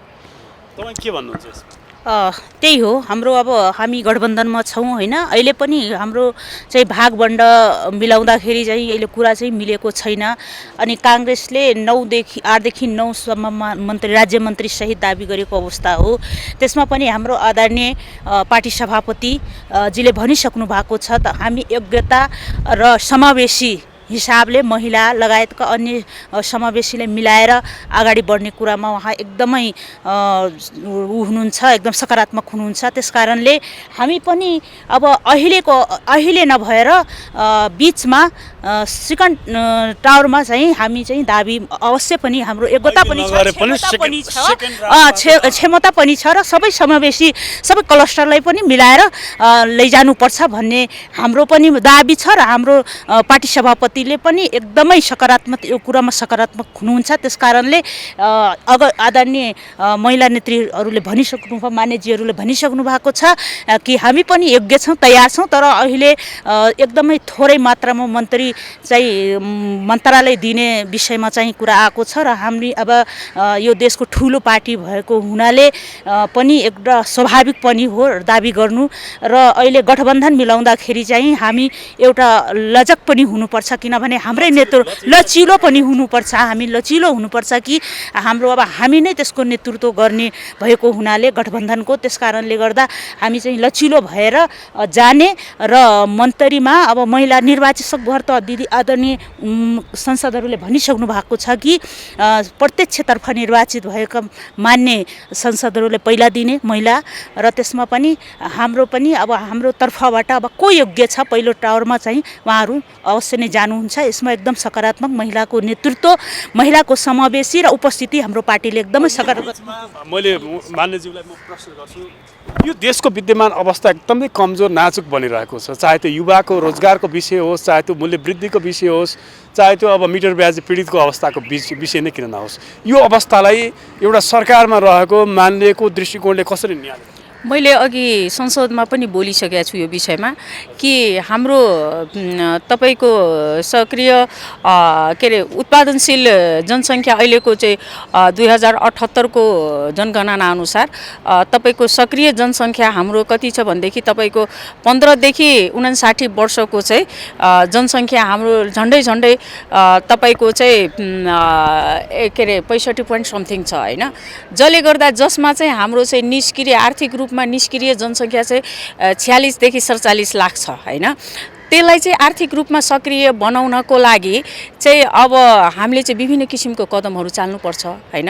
तपाईँ के भन्नुहुन्छ? त्यही हो, हाम्रो अब हामी गठबन्धनमा छौँ होइन, अहिले पनि हाम्रो चाहिँ भागबन्ड मिलाउँदाखेरि चाहिँ अहिले कुरा चाहिँ मिलेको छैन। अनि काङ्ग्रेसले 8देखि 9सम्ममा राज्य मन्त्री सहित दाबी गरेको अवस्था हो। त्यसमा पनि हाम्रो आदरणीय पार्टी सभापति जीले भनिसक्नु भएको छ त हामी योग्यता र समावेशी हिसाबले महिला लगायतका अन्य समावेशीले मिलाएर अगाडि बढ्ने कुरामा उहाँ एकदमै हुनुहुन्छ, एकदम सकारात्मक हुनुहुन्छ। त्यसकारणले हामी पनि अब अहिले नभएर बिचमा सेकेन्ड टावरमा चाहिँ हामी चाहिँ दाबी अवश्य पनि हाम्रो योग्यता पनि छ, क्षमता पनि छ र सबै समावेशी सबै क्लस्टरलाई पनि मिलाएर लैजानुपर्छ भन्ने हाम्रो पनि दाबी छ र हाम्रो पार्टी सभापति पनि एकदमै सकारात्मक यो कुरामा सकारात्मक हुनुहुन्छ। त्यसकारणले आदरणीय महिला नेत्रीहरूले भनिसक्नु भयो, मान्यजीहरूले भनिसक्नु भएको छ कि हामी पनि योग्य छौँ, तयार छौँ, तर अहिले एकदमै थोरै मात्रामा मन्त्री चाहिँ मन्त्रालय दिने विषयमा चाहिँ कुरा आएको छ र हामी अब यो देशको ठुलो पार्टी भएको हुनाले पनि एउटा स्वाभाविक पनि हो दाबी गर्नु, र अहिले गठबन्धन मिलाउँदाखेरि चाहिँ हामी एउटा लचक पनि हुनुपर्छ, किनभने हाम्रै नेतृत्व लचिलो पनि हुनुपर्छ। हामी लचिलो हुनुपर्छ कि हाम्रो अब हामी नै त्यसको नेतृत्व गर्ने भएको हुनाले गठबन्धनको, त्यसकारणले गर्दा हामी चाहिँ लचिलो भएर जाने र मन्त्रीमा अब महिला निर्वाचित भएर त दिदी आदरणीय संसदहरूले भनिसक्नु भएको छ कि प्रत्यक्षतर्फ निर्वाचित भएका मान्य संसदहरूले पहिला दिने महिला, र त्यसमा पनि हाम्रो पनि अब हाम्रो तर्फबाट अब को योग्य छ पहिलो टावरमा चाहिँ उहाँहरू अवश्य नै जानुहुन्छ। यसमा एकदम सकारात्मक महिलाको नेतृत्व, महिलाको समावेशी र उपस्थिति हाम्रो पार्टीले एकदमै सकारात्मक। मैले मान्यज्यूलाई म प्रश्न गर्छु, यो देशको विद्यमान अवस्था एकदमै कमजोर नाजुक बनिरहेको छ, चाहे त्यो युवाको रोजगारको विषय होस्, चाहे त्यो मूल्य वृद्धिको विषय होस्, चाहे त्यो अब मिटर ब्याज पीडितको अवस्थाको विषय नै किन नहोस्, यो अवस्थालाई एउटा सरकारमा रहेको मान्यको दृष्टिकोणले कसरी निहाल्छ? मैले अघि संसदमा पनि बोलिसकेको छु यो विषयमा कि हाम्रो तपाईको सक्रिय के अरे उत्पादनशील जनसङ्ख्या अहिलेको चाहिँ 2078 को जनगणना अनुसार तपाईको सक्रिय जनसङ्ख्या हाम्रो कति छ भनेदेखि तपाईको 15 देखि 59 वर्षको चाहिँ जनसङ्ख्या हाम्रो झन्डै तपाईको चाहिँ के अरे 65 point समथिङ छ हैन, जसले गर्दा जसमा चाहिँ हाम्रो चाहिँ निष्क्रिय आर्थिक रूपमा निष्क्रिय जनसङ्ख्या चाहिँ 46 देखि 47 लाख छ हैन। त्यसलाई चाहिँ आर्थिक रूपमा सक्रिय बनाउनको लागि चाहिँ अब हामीले चाहिँ विभिन्न किसिमको कदमहरू चाल्नुपर्छ होइन।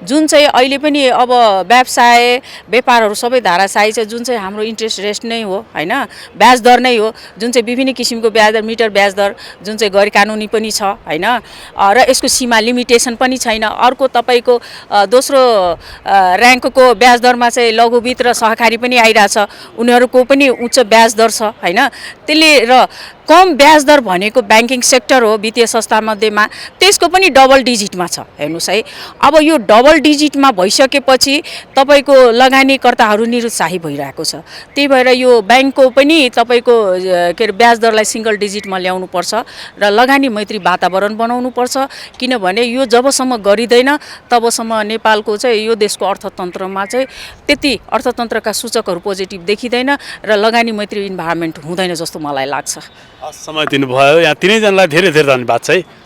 जुन चाहिँ अहिले पनि अब व्यवसाय व्यापारहरू सबै धाराशाही छ, जुन चाहिँ हाम्रो इन्ट्रेस्ट रेट नै हो होइन, ब्याज दर नै हो, जुन चाहिँ विभिन्न किसिमको ब्याज दर, मिटर ब्याज दर जुन चाहिँ गैर कानुनी पनि छ होइन, र यसको सीमा लिमिटेसन पनि छैन। अर्को तपाईँको दोस्रो र्याङ्कको ब्याज दरमा चाहिँ लघुवित्त र सहकारी पनि आइरहेछ, उनीहरूको पनि उच्च ब्याज दर छ होइन। त्यसले र कम ब्याज दर भनेको ब्याङ्किङ सेक्टर हो वित्तीय संस्थामध्येमा, त्यसको पनि डबल डिजिटमा छ हेर्नुहोस् है। अब यो डबल डिजिटमा भइसकेपछि तपाईँको लगानीकर्ताहरू निरुत्साही भइरहेको छ। त्यही भएर यो ब्याङ्कको पनि तपाईँको के अरे ब्याज दरलाई सिङ्गल डिजिटमा ल्याउनुपर्छ र लगानी मैत्री वातावरण बनाउनुपर्छ। किनभने यो जबसम्म गरिँदैन तबसम्म नेपालको चाहिँ यो देशको अर्थतन्त्रमा चाहिँ त्यति अर्थतन्त्रका सूचकहरू पोजिटिभ देखिँदैन र लगानी मैत्री इन्भाइरोमेन्ट हुँदैन जस्तो मलाई लाग्छ। समय दिनुभयो यहाँ तिनैजनालाई धेरै धेरै धन्यवाद छ है।